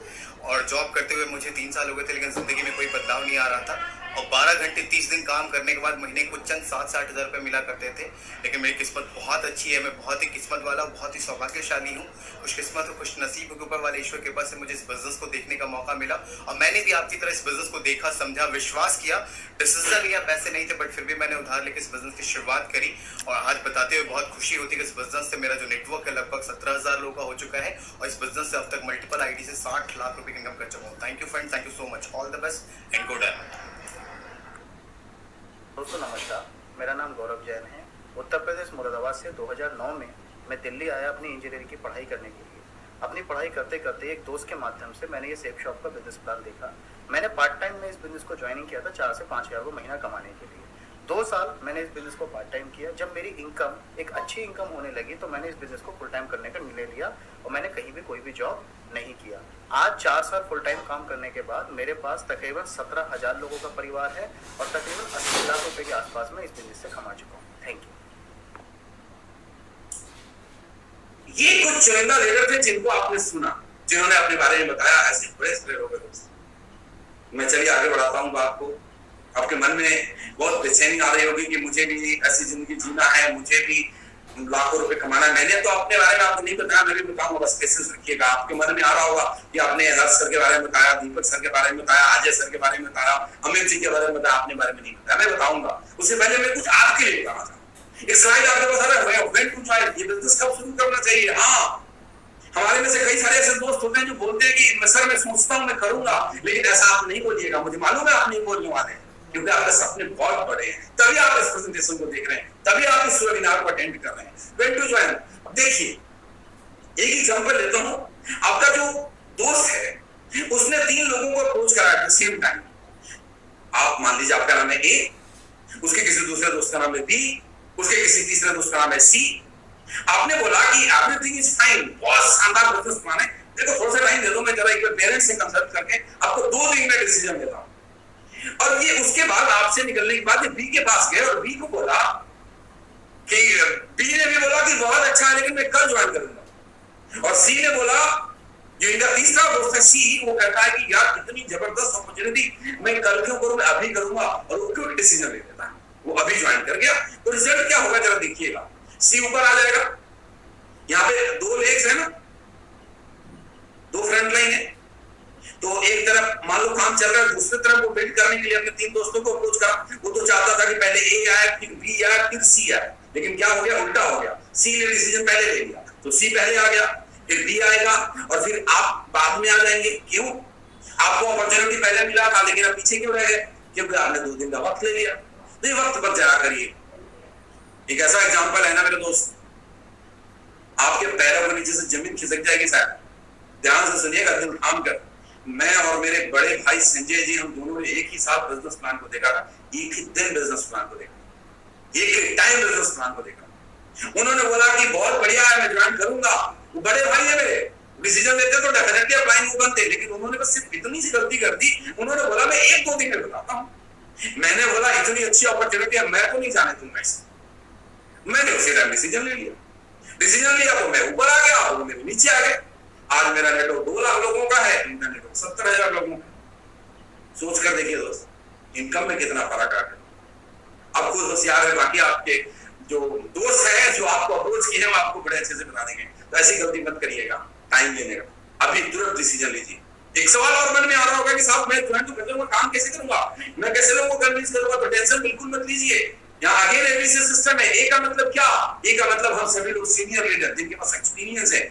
और जॉब करते हुए मुझे 3 साल हो गए थे, लेकिन जिंदगी में कोई बदलाव नहीं आ रहा था। और 12 घंटे 30 दिन काम करने के बाद महीने को चंद 7-8 हज़ार रुपये मिला करते थे। लेकिन मेरी किस्मत बहुत अच्छी है, मैं बहुत ही किस्मत वाला, बहुत ही सौभाग्यशाली हूँ। खुशकिस्मत और खुश नसीब के ऊपर वाले ईश्वर के पास से मुझे इस बिजनेस को देखने का मौका मिला, और मैंने भी आपकी तरह इस बिजनेस को देखा, समझा, विश्वास किया, डिसीजन लिया। पैसे नहीं थे, बट फिर भी मैंने उधार लेकर इस बिजनेस की शुरुआत करी, और आज बताते हुए बहुत खुशी होती है कि इस बिजनेस से मेरा जो नेटवर्क है लगभग 17,000 लोगों का हो चुका है, और इस बिजनेस से अब तक मल्टीपल आईडी से 60 लाख रुपए की इनकम कर चुका हूँ। Thank you friend, thank you so much, all the best and good luck. दोस्तों नमस्कार, मेरा नाम गौरव जैन है। उत्तर प्रदेश मुरादाबाद से 2009 में मैं दिल्ली आया अपनी इंजीनियरिंग की पढ़ाई करने के लिए। अपनी पढ़ाई करते करते एक दोस्त के माध्यम से मैंने ये सेफ शॉप का बिजनेस प्लान देखा। मैंने पार्ट टाइम में इस बिजनेस को ज्वाइनिंग किया था 4 से 5 हज़ार रुपये महीना कमाने के लिए। 2 साल मैंने इस बिजनेस को पार्ट टाइम किया। जब मेरी इनकम एक अच्छी इनकम होने लगी तो मैंने इस बिजनेस को फुल टाइम करने का निर्णय लिया, और मैंने कहीं भी कोई भी जॉब नहीं किया। आज 4 साल फुल टाइम काम करने के बाद मेरे पास तकरीबन 17,000 लोगों का परिवार है, और तकरीबन 80 लाख रुपए के आसपास में इस बिजनेस से कमा चुका हूँ। Thank you. ये कुछ चुनिंदा लीडर थे जिनको आपने सुना, जिन्होंने अपने बारे में बताया। ऐसे बड़े लोग हैं दोस्त। मैं चलिए आगे बढ़ाता हूँ बात को। आपके मन में बहुत बेचैनी आ रही होगी कि मुझे भी ऐसी जिंदगी जीना है, मुझे भी लाखों रुपए कमाना है। मैंने तो अपने बारे में आपको नहीं बताया, मैं भी बताऊंगा, बस पेशेंस रखिएगा। आपके मन में आ रहा होगा कि आपने हर्ष सर के बारे में बताया, दीपक सर के बारे में बताया, अजय सर के बारे में बताया, अमित जी के बारे में बताया, अपने बारे में नहीं बताया। मैं बताऊंगा, उससे पहले मैं कुछ आपके लिए बताना चाहूंगा। एक स्लाइड आपके पास आ रहा है, व्हेन टू ज्वाइन, ये बिजनेस कब शुरू करना चाहिए। हाँ, हमारे में से कई सारे ऐसे दोस्त होते हैं जो बोलते हैं कि सर मैं सोचता हूँ मैं करूंगा, लेकिन ऐसा आप नहीं बोलिएगा। मुझे मालूम है आप नहीं बोलने वाले हैं, क्योंकि आपके सपने बहुत बड़े हैं, तभी आप इस प्रेजेंटेशन को देख रहे हैं, तभी आप इस वेबिनार को अटेंड कर रहे हैं। व्हेन टू ज्वाइन, देखिए एक एग्जांपल लेता हूं। आपका जो दोस्त है उसने 3 लोगों को अप्रोच करा एट द सेम टाइम। आप मान लीजिए आपका नाम है ए, उसके किसी दूसरे दोस्त का नाम है बी, उसके किसी तीसरे दोस्त का नाम है सी। आपने बोला कि एवरीथिंग इज फाइन, बहुत शानदार बिजनेस प्लान है, देखो थोड़ा सा टाइम दे दो, मैं जरा एक बार पेरेंट्स से कंसल्ट करके आपको 2 दिन में डिसीजन देता हूं। और ये उसके बाद आपसे निकलने के बाद बी के पास गए और बी को बोला कि बी ने भी बोला कि बहुत अच्छा है लेकिन मैं कल ज्वाइन करूंगा, और सी ने बोला जो इनका तीसरा दोस्त है सी, वो कहता है कि यार इतनी जबरदस्त अपॉर्चुनिटी, मैं कल क्यों करूं, मैं अभी करूंगा, और वो क्विक डिसीजन ले लेता है, वो अभी ज्वाइन कर गया। तो रिजल्ट क्या होगा जरा देखिएगा, सी ऊपर आ जाएगा, यहाँ पे 2 लेग्स है ना, 2 फ्रंट लाइन है, तो एक तरफ मान लो काम चल रहा है, दूसरी तरफ वो बिल्ड करने के लिए अपने 3 दोस्तों को अप्रोच करा। वो तो चाहता था कि पहले ए आए, फिर बी आए, फिर सी आए, लेकिन क्या हो गया, उल्टा हो गया, सी ने डिसीजन पहले ले लिया, तो सी पहले आ गया, फिर बी आएगा, और फिर आप बाद में आ जाएंगे। क्यों? आपको अपॉर्चुनिटी पहले मिला था, लेकिन आप पीछे क्यों रह गए? क्योंकि आपने 2 दिन का वक्त ले लिया। तो ये वक्त पर जाया करिए। एक ऐसा एग्जांपल है ना मेरे दोस्त, आपके पैरों के नीचे से जमीन खिसक जाएगी शायद, ध्यान से सुनिएगा, दिल थाम कर। मैं और मेरे बड़े भाई संजय जी, हम दोनों ने एक ही साथ बिजनेस प्लान को देखा था, एक ही दिन बिजनेस प्लान को देखा, एक ही टाइम बिजनेस प्लान को देखा। उन्होंने बोला कि बहुत बढ़िया है, मैं ज्वाइन करूंगा। वो बड़े भाई है मेरे, डिसीजन लेते तो डेफिनेटली अप्लाई नहीं बनते, लेकिन उन्होंने बस सिर्फ इतनी सी गलती कर दी, उन्होंने बोला मैं 1-2 दिन में बताता हूं। मैंने बोला इतनी अच्छी अपॉर्चुनिटी है, मैं तो नहीं जाने दूंगा इसे। मैंने उसी टाइम डिसीजन ले लिया, डिसीजन लिया तो मैं ऊपर आ गया, और वो मेरे नीचे आ गए। आज मेरा नेटवर्क 2 लाख लोगों का है, इनका नेटवर्क 70,000 लोगों का। सोच कर देखिए दोस्त, इनकम में कितना फर्क आ गया। अब खुद होशियार है, बाकी आपके जो दोस्त हैं जो आपको अप्रोच किए हैं, वो आपको बड़े अच्छे से बता देंगे। तो ऐसी गलती मत करिएगा टाइम लेने का, अभी तुरंत डिसीजन लीजिए। एक सवाल और मन में आ रहा होगा कि साहब मैं ज्वाइन तो कर लूंगा, काम कैसे करूंगा, मैं कैसे लोगों को कन्विंस करूंगा? तो टेंशन बिल्कुल मत लीजिए, यहाँ आगे एबीसी सिस्टम है। ए का मतलब क्या? ए का मतलब हम सभी लोग सीनियर लीडर जिनके पास एक्सपीरियंस है,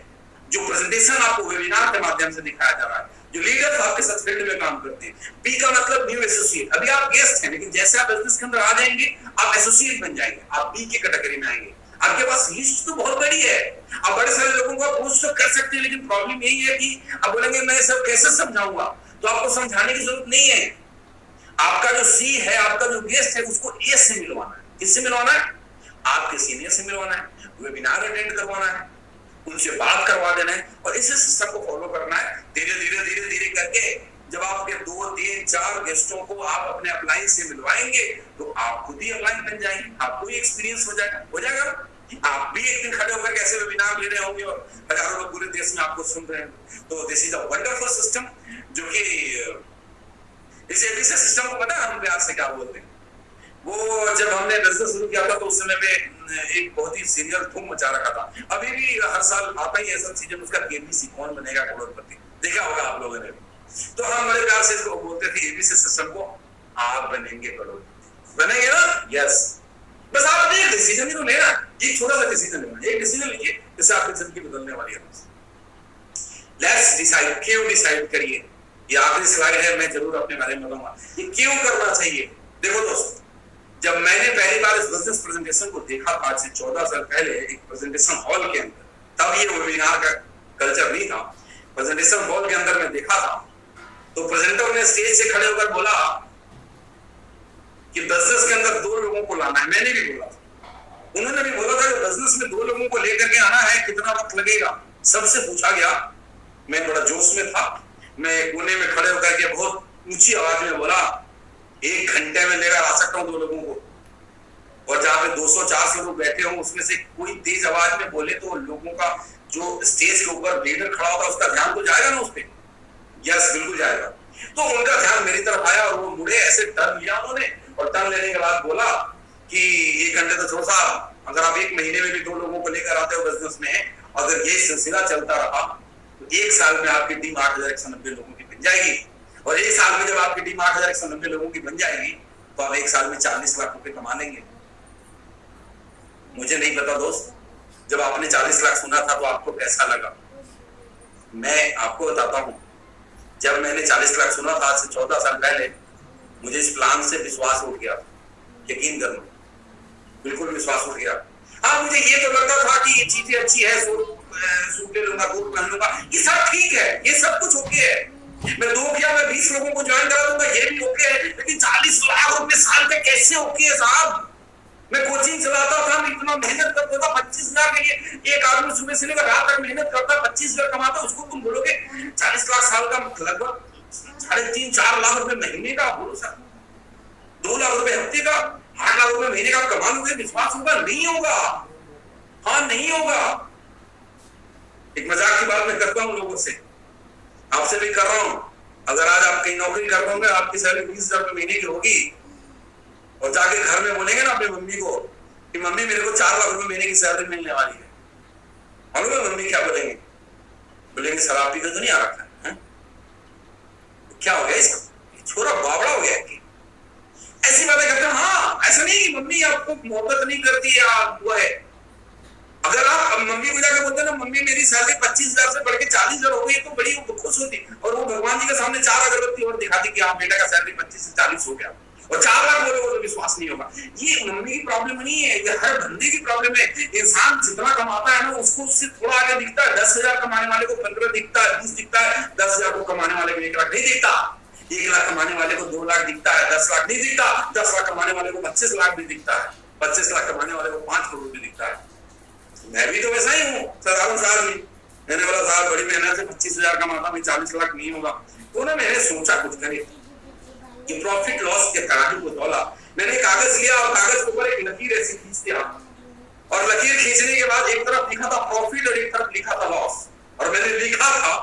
जो प्रेजेंटेशन आपको वेबिनार के माध्यम से दिखाया जा रहा है, जो लीडर्स आपके साथ फील्ड में काम करते हैं। बी का मतलब न्यू एसोसिएट, अभी आप गेस्ट हैं, लेकिन जैसे आप बिजनेस के अंदर आ जाएंगे आप एसोसिएट बन जाएंगे, आप बी की कैटेगरी में आएंगे। आपके पास लिस्ट तो बहुत बड़ी है, आप बड़े सारे लोगों को अप्रोच तो कर सकते हैं, लेकिन प्रॉब्लम यही है कि आप बोलेंगे मैं सब कैसे समझाऊंगा, तो आपको समझाने की जरूरत नहीं है। आपका जो सी है, आपका जो गेस्ट है, उसको ए से मिलवाना है। किससे मिलवाना है? आपके सीनियर से मिलवाना है, वेबिनार अटेंड करवाना है, उनसे बात करवा देना है, और इस सिस्टम को फॉलो करना है। धीरे धीरे करके जब आपके 2, 3, 4 गेस्टों को आप अपने अपलाइन से मिलवाएंगे, तो आप खुद ही अपलाइन बन जाएंगे, आपको ही एक्सपीरियंस हो जाएगा। आप भी एक दिन खड़े होकर कैसे वेबिनार ले रहे होंगे और हजारों लोग पूरे देश में आपको सुन रहे हैं। तो this is a wonderful system, जो कि इस एबीसी सिस्टम को पता है हम प्यार से क्या बोलते हैं। वो जब हमने बिजनेस शुरू किया था तो उस समय में एक बहुत ही सीरियल धूम मचा रखा था। अभी भी हर साल आता ही ऐसा सीजन, उसका केबीसी कौन बनेगा करोड़पति, देखा होगा आप लोगों ने। तो हम बड़े प्यार से इसको बोलते थे एबीसी सिस्टम को, आप बनेंगे करोड़पति, बनेंगे ना? यस, बस आप एक डिसीजन ही तो लेना, एक छोटा सा डिसीजन लेना, एक डिसीजन लीजिए जिससे आपकी जिंदगी बदलने वाली है। लेट्स डिसाइड, क्यों डिसाइड करिए। ये आखिरी स्लाइड है, मैं जरूर अपने बारे में बताऊंगा ये क्यों करना चाहिए। देखो दोस्तों, जब मैंने पहली बार इस बिजनेस प्रेजेंटेशन को देखा था आज से 14 साल पहले एक प्रेजेंटेशन हॉल के अंदर, तब ये वेबिनार का कल्चर नहीं था, प्रेजेंटेशन हॉल के अंदर मैं देखा था, तो प्रेजेंटर ने स्टेज से खड़े होकर बोला कि बिजनेस के अंदर 2 लोगों को लाना है। मैंने भी बोला था, उन्होंने भी बोला था कि बिजनेस में 2 लोगों को लेकर के आना है, कितना वक्त लगेगा, सबसे पूछा गया। मैं बड़ा जोश में था, मैं कोने में खड़े होकर के बहुत ऊंची आवाज में बोला 1 घंटे में लेकर आ सकता हूं 2 लोगों को। और जहां पे 200-400 लोग बैठे हों, उसमें से कोई तेज आवाज में बोले तो लोगों का जो स्टेज के ऊपर लीडर खड़ा होगा उसका ध्यान तो जाएगा ना उस पर। यस, बिल्कुल जाएगा। तो उनका ध्यान मेरी तरफ आया और वो मुड़े, ऐसे टर्न लिया उन्होंने, और टर्न लेने के बाद बोला कि 1 घंटे तो छोड़ साहब, अगर आप 1 महीने में भी 2 लोगों को लेकर आते हो बिजनेस में, अगर ये सिलसिला चलता रहा तो 1 साल में आपकी टीम 8,190 लोगों की बन जाएगी। और 1 साल में जब आपकी टीम 8,190 लोगों की बन जाएगी तो आप 1 साल में 40 लाख रुपए कमा लेंगे। मुझे नहीं पता दोस्त, जब आपने 40 लाख सुना था तो आपको कैसा लगा? मैं आपको बताता हूं, जब मैंने 40 लाख सुना था आज से 14 साल पहले, मुझे इस प्लान से विश्वास उठ गया। यकीन करना, बिल्कुल विश्वास उठ गया। हाँ, मुझे ये तो लगता था कि ये चीजें अच्छी है, सूट ले लूंगा, कोट पहन लूंगा, ये सब ठीक है, ये सब कुछ ओके है। मैं 2 या मैं 20 लोगों को ज्वाइन करा दूंगा, ये भी ओके है, लेकिन 40 लाख रुपए साल पे कैसे ओके है साहब? मैं कोचिंग चलाता था, मैं इतना मेहनत करता था 25,000 के लिए। एक आदमी सुबह से लेकर रात तक मेहनत करता, 25,000 कमाता, उसको तुम बोलोगे 40 लाख साल का लगभग 3.5-4 लाख रुपए महीने का, बोलो सर 2 लाख रुपए हफ्ते का, 8 लाख रुपए महीने का कमा लोगे? विश्वास होगा? नहीं होगा। हाँ, नहीं होगा। एक मजाक की बात मैं करता हूँ लोगों से, आपसे भी कर रहा हूं, अगर आज आप कहीं नौकरी कर रहे होंगे, आपकी सैलरी 20,000 रुपए महीने की होगी, और जाके घर में बोलेंगे ना अपनी मम्मी को कि मम्मी मेरे को 4 लाख रुपए महीने की सैलरी मिलने वाली है, मालूम है मम्मी क्या बोलेंगे? बोलेंगे शराब पी के तो नहीं आ रखा है? क्या हो गया इसका, छोरा बावड़ा हो गया कि ऐसी बातें करते हैं। हाँ, ऐसा नहीं कि मम्मी आपको मोहब्बत नहीं करती या वो है। अगर आप मम्मी को जाकर बोलते ना मम्मी मेरी सैलरी 25,000 से बढ़ के 40,000 हो गई, तो बड़ी खुश होती, और वो भगवान जी के सामने 4 अगरबत्ती और दिखाती कि आप बेटा का सैलरी 25 से 40 हो गया, और 4 लाख बोलोगे तो विश्वास नहीं होगा। ये मम्मी की प्रॉब्लम नहीं है, ये हर बंदे की प्रॉब्लम है। इंसान जितना कमाता है ना, उसको उससे थोड़ा आगे दिखता है। 10,000 कमाने वाले को 15 दिखता है, 20 दिखता है, 10,000 को कमाने वाले को 1 लाख नहीं दिखता, 1 लाख कमाने वाले को 2 लाख दिखता है, 10 लाख नहीं दिखता, 10 लाख कमाने वाले को 25 लाख भी दिखता है, 25 लाख कमाने वाले को 5 करोड़ भी दिखता है। मैं भी तो वैसा ही हूँ, साधारण सा आदमी। मैंने बोला साहब बड़ी मेहनत से 25,000 कमाता, मैं 40 लाख नहीं होगा। तो ना मैंने सोचा कुछ करे, ये प्रॉफिट लॉस के तराजू को तौला। मैंने कागज लिया और कागज के ऊपर एक लकीर ऐसी खींच दिया, और लकीर खींचने के बाद एक तरफ लिखा था प्रॉफिट और एक तरफ लिखा था लॉस। और मैंने लिखा था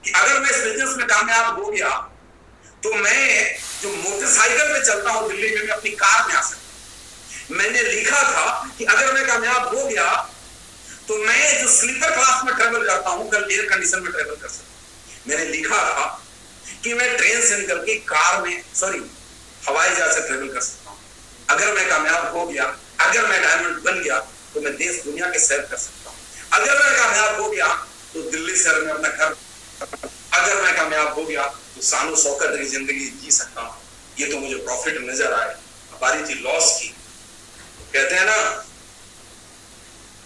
कि अगर मैं इस बिजनेस में कामयाब हो गया तो मैं जो मोटरसाइकिल पे चलता हूँ दिल्ली में, मैं अपनी कार में आ सकता। मैंने लिखा था कि अगर मैं कामयाब हो गया तो मैं जो स्लीपर क्लास में ट्रेवल करता हूं, कल एयर कंडीशन में ट्रेवल कर सकता। मैंने लिखा था कि मैं ट्रेन से निकल के कार में, हवाई जहाज से ट्रेवल कर सकता हूं। अगर मैं कामयाब हो गया, अगर मैं डायमंड बन गया, तो मैं देश दुनिया के सैर कर सकता हूं। अगर मैं कामयाब हो गया तो दिल्ली शहर में अपना घर, अगर मैं कामयाब हो गया तो शानो शौकत की जिंदगी जी सकता हूं। ये तो मुझे प्रॉफिट नजर आए। हमारी थी लॉस की। कहते हैं ना,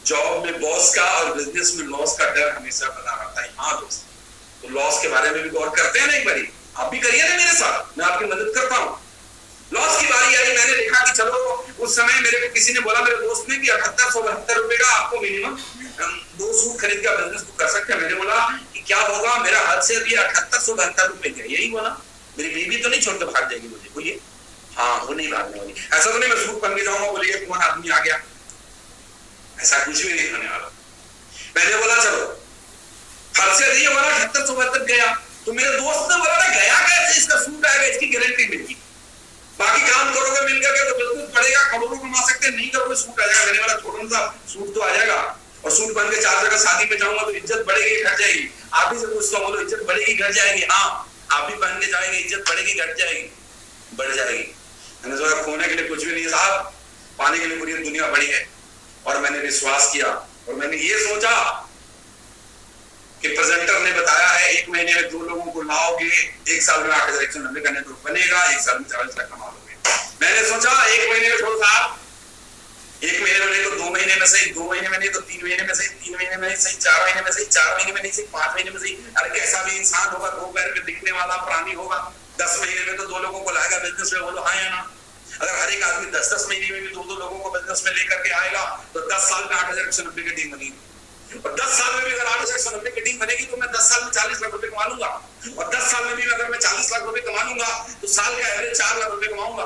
जॉब में बॉस का और बिजनेस में लॉस का डर हमेशा बना रहता है। हाँ दोस्त, तो लॉस के बारे में भी गौर करते हैं ना एक बारी। आप भी करिए ना मेरे साथ, मैं आपकी मदद करता हूँ। लॉस की बारी आई, मैंने देखा कि चलो, उस समय मेरे को किसी ने बोला, मेरे दोस्त ने, कि 7872 रुपए का आपको मिनिमम 2 सूट खरीद का बिजनेस कर सकते हैं। मैंने बोला कि क्या होगा, मेरा हद से भी 7872 रुपए का, यही बोला। मेरी बीवी तो नहीं छोड़ के भाग जाएगी मुझे, बोलिए? हाँ, वो नहीं भागने वाली। ऐसा तो नहीं मैं सूट पहन के जाऊंगा, बोलिए कौन आदमी आ गया, ऐसा कुछ भी नहीं होने वाला। मैंने बोला चलो, हद से नहीं बोला 7872 गया। तो मेरे दोस्त ने बोला ना, गया कैसे, इसका सूट आएगा, इसकी गारंटी मिलेगी, बाकी काम करोगे मिलकर के तो बिल्कुल पड़ेगा, करोड़ों कमा सकते हैं, नहीं करोगे सूट आ जाएगा। मैंने बोला छोटा सा सूट तो आ जाएगा, और सूट पहन के 4 जगह शादी में जाऊंगा तो इज्जत बढ़ेगी घट जाएगी। आप ही से पूछता हूँ, बोलो इज्जत बढ़ेगी घट जाएगी? हाँ, आप भी पहन के जाएंगे, इज्जत बढ़ेगी घट जाएगी? बढ़ जाएगी। मैंने सोचा खोने के लिए कुछ भी नहीं है साहब, पाने के लिए पूरी दुनिया बड़ी है। और मैंने विश्वास किया, और मैंने ये सोचा कि प्रेजेंटर ने बताया है 1 महीने में 2 लोगों को लाओगे, 1 साल में 8,190 का नेटवर्क बनेगा, 1 साल में 40 लाख कमा लोगे। मैंने सोचा 1 महीने में छोड़ो साहब, 1 महीने में नहीं तो 2 महीने में सही, 2 महीने में नहीं तो 3 महीने में सही, 3 महीने में नहीं सही, 4 महीने में सही, 4 महीने में नहीं सही, 5 महीने में सही। अरे कैसा भी इंसान होगा, 2 पैर पे दिखने वाला प्राणी होगा, 10 महीने में तो 2 लोगों को लाएगा बिजनेस में, बोलो हाँ या ना? अगर हर एक आदमी 10-10 महीने में भी 2-2 लोगों को बिजनेस में लेकर के आएगा तो 10 साल में 8,190 की टीम बनेगी। और 10 साल में भी अगर 8,190 की टीम बनेगी तो मैं 10 साल में 40 लाख रुपए कमा लूंगा। और 10 साल में भी अगर मैं 40 लाख रुपए कमा लूंगा तो साल का एवरेज 4 लाख रुपए कमाऊंगा।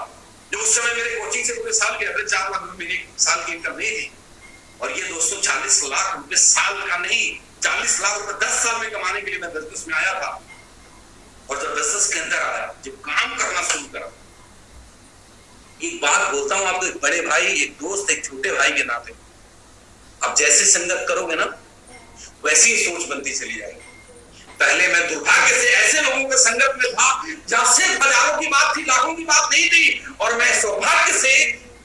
जो उस समय मेरे कोचिंग से पूरे साल के एवरेज 4 लाख रुपए मेरी साल की इनकम नहीं थी। और ये दोस्तों 40 लाख रुपए साल का नहीं, 40 लाख रुपए 10 साल में कमाने के लिए मैं बिजनेस में आया था। और जब बिजनेस के अंदर आया, जब काम करना शुरू करा, एक बात बोलता हूं आपको, एक बड़े भाई, एक दोस्त, एक छोटे भाई के नाते, आप जैसे संगत करोगे ना वैसी ही सोच बनती चली जाएगी। पहले मैं दुर्भाग्य से ऐसे लोगों के संगत में था जहां सिर्फ हजारों की बात थी, लाखों की बात नहीं थी, और मैं सौभाग्य से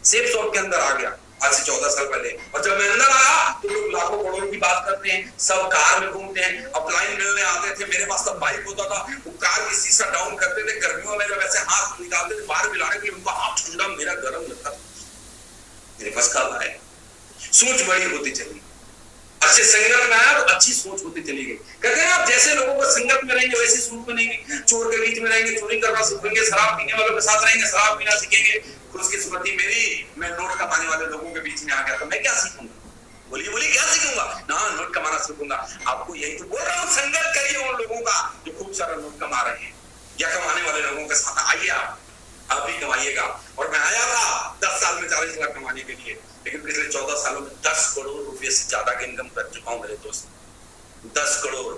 सेफ शॉप के अंदर आ गया आज से 14 साल पहले। और जब मैं अंदर आया तो लोग लाखों करोड़ों की बात करते हैं, सब कार में घूमते हैं, अपलाइन मिलने आते थे, मेरे पास तब बाइक होता था, वो कार की शीशा डाउन करते थे, गर्मियों में जब ऐसे हाथ निकालते थे बाहर मिलाने के लिए, उनका हाथ ठंडा, मेरा गर्म लगता था। मेरे पास कब आए, सोच बड़ी होती चली, अच्छे संगत में आया तो अच्छी सोच होती चली गई। कहते हैं आप जैसे लोगों को संगत में रहेंगे वैसी सोच बनेगी। चोर के बीच में रहेंगे चोरी करना सीखेंगे, शराब पीने वालों के साथ रहेंगे शराब पीना सीखेंगे। खुशकिस्मती मेरी, मैं नोट कमाने वाले लोगों के बीच में आ गया तो मैं क्या सीखूंगा? बोलिए क्या सीखूंगा? ना, नोट कमाना सीखूंगा। आपको यही तो बोल रहा हूँ, संगत करिए उन लोगों का जो खूब सारा नोट कमा रहे हैं, या कमाने वाले लोगों के साथ आइए, आप भी कमाइएगा। और मैं आया था 10 साल में 40 लाख कमाने के लिए, लेकिन पिछले 14 सालों में 10 करोड़ रुपए से ज्यादा की इनकम कर चुका हूं मेरे दोस्त। 10 करोड़।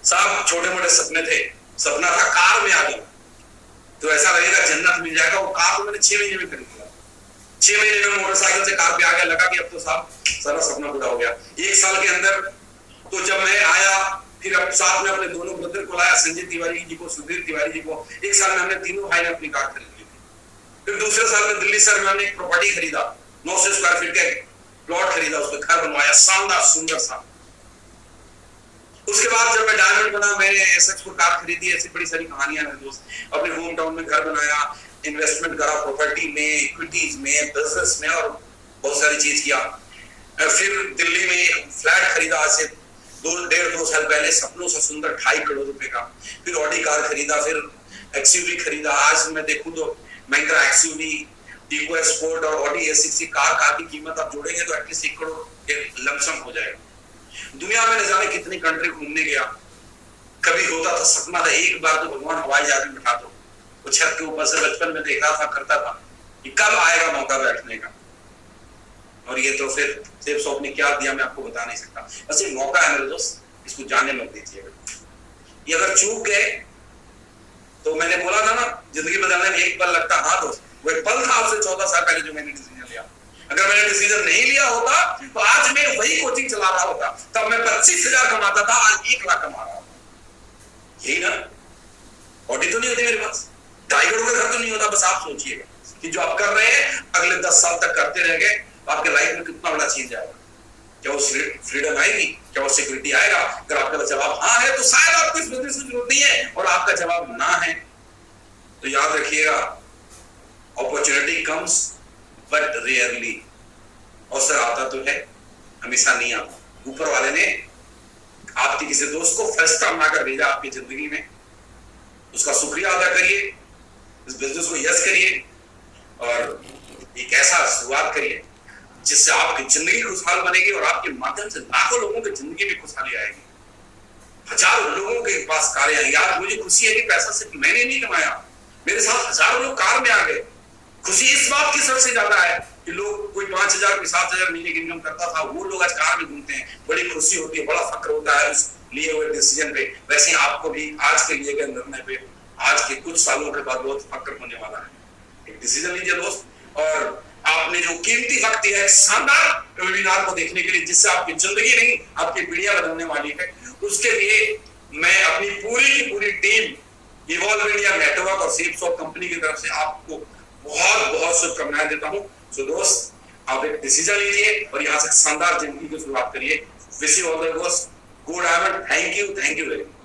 साहब छोटे मोटे सपने थे, सपना था कार में आ गया तो ऐसा लगेगा जन्नत मिल जाएगा। वो कार तो मैंने 6 महीने में खरीद लिया, 6 महीने में मोटरसाइकिल से कार पे आ गया, लगा कि अब तो साहब सारा सपना पूरा हो गया। 1 साल के अंदर तो जब मैं आया, फिर अब साथ में अपने दोनों ब्रदर को लाया, संजय तिवारी जी को, सुधीर तिवारी जी को। 1 साल में हमने तीनों भाई ने अपनी कार खरीद ली थी। फिर दूसरे साल में दिल्ली शहर में हमने एक प्रॉपर्टी खरीदा, 900 स्क्वायर फीट का प्लॉट खरीदा, उसमें घर बनवाया शानदार सुंदर सा। उसके बाद जब मैं डायमंड बना, मैंने एसएक्स को कार खरीदी। ऐसी बड़ी सारी कहानियां हैं दोस्त। अपने होम टाउन में घर बनाया, इन्वेस्टमेंट करा प्रॉपर्टी में, इक्विटीज में, बिजनेस में और बहुत सारी चीज किया। फिर दिल्ली में फ्लैट खरीदा आज से 1.5-2 साल पहले, सपनों से सुंदर 2.5 करोड़ रुपए का। फिर ऑडी कार खरीदा, फिर एक्सयूवी खरीदा। आज मैं देखूं तो महिंद्रा एक्सयूवी, इको स्पोर्ट और ऑडी A6 कार की कीमत आप जोड़ेंगे तो एटलीस्ट 1 करोड़ के लमसम हो जाएगा। दुनिया में न जाने कितनी कंट्री घूमने गया। कभी होता था, सपना था एक बार तो भगवान हवाई जहाज में बिठा दो। वो छत के ऊपर से बचपन में देख रहा था, करता था कि कब आएगा मौका बैठने का। और ये तो फिर सेफ शॉप ने क्या दिया मैं आपको बता नहीं सकता। बस ये मौका है मेरे दोस्त, इसको जाने मत दीजिएगा। ये अगर चूक गए तो मैंने बोला था ना, जिंदगी बदलने में एक पल लगता। हाँ दोस्त, वो एक पल था आपसे 14 साल पहले जो मैंने डिसीजन लिया। अगर मैंने डिसीजन नहीं लिया होता तो आज मैं वही कोचिंग चला रहा होता। तब मैं 25,000 कमाता था, आज 1 लाख कमा रहा हूं। यही ना, ऑडी तो नहीं होती मेरे पास, 2.5 करोड़ का घर तो नहीं होता। बस आप सोचिएगा कि जो आप कर रहे हैं अगले 10 साल तक करते रहेंगे तो आपके लाइफ में कितना बड़ा चेंज आएगा। क्या वो फ्रीडम आएगी, क्या वो सिक्योरिटी आएगा? अगर आपका जवाब हाँ है तो शायद आपको इस बिजनेस की जरूरत नहीं है, और आपका जवाब ना है तो याद रखिएगा, अपॉर्चुनिटी कम्स बट रेयरली। अवसर आता तो है, हमेशा नहीं आता। ऊपर वाले ने आपके किसी दोस्त को फरिश्ता बनाकर भेजा आपकी जिंदगी में, उसका शुक्रिया अदा करिए, इस बिजनेस को यस करिए और एक ऐसा शुरुआत करिए जिससे आपकी जिंदगी खुशहाल बनेगी और आपके माध्यम से लाखों लोगों की जिंदगी में खुशहाली आएगी। हजारों लोगों के पास कारें आई। यार मुझे खुशी है कि पैसा सिर्फ मैंने नहीं कमाया, मेरे साथ हजारों लोग कार में आ गए। खुशी इस बात की सबसे ज्यादा है कि लोग, कोई 5,000 कोई 7,000 महीने की इनकम करता था, वो लोग आज कार में घूमते हैं। बड़ी खुशी होती है, बड़ा फक्र होता है उस लिए हुए डिसीजन पे। वैसे ही आपको भी आज के लिए गए निर्णय पे आज के कुछ सालों के बाद बहुत फक्र होने वाला है। एक डिसीजन लीजिए दोस्त, और आपने जो कीमती वक्त दिया है शानदार वेबिनार को देखने के लिए, जिससे आपकी जिंदगी नहीं आपकी पीढ़ियां बदलने वाली है, उसके लिए मैं अपनी पूरी की पूरी टीम इवॉल्व इंडिया नेटवर्क और सेफ शॉप कंपनी की तरफ से आपको बहुत बहुत शुभकामनाएं देता हूं। तो दोस्त, आप एक डिसीजन लीजिए और यहाँ से शानदार जिंदगी की शुरुआत करिए। Wish you all the best. Go diamond. Thank you very much.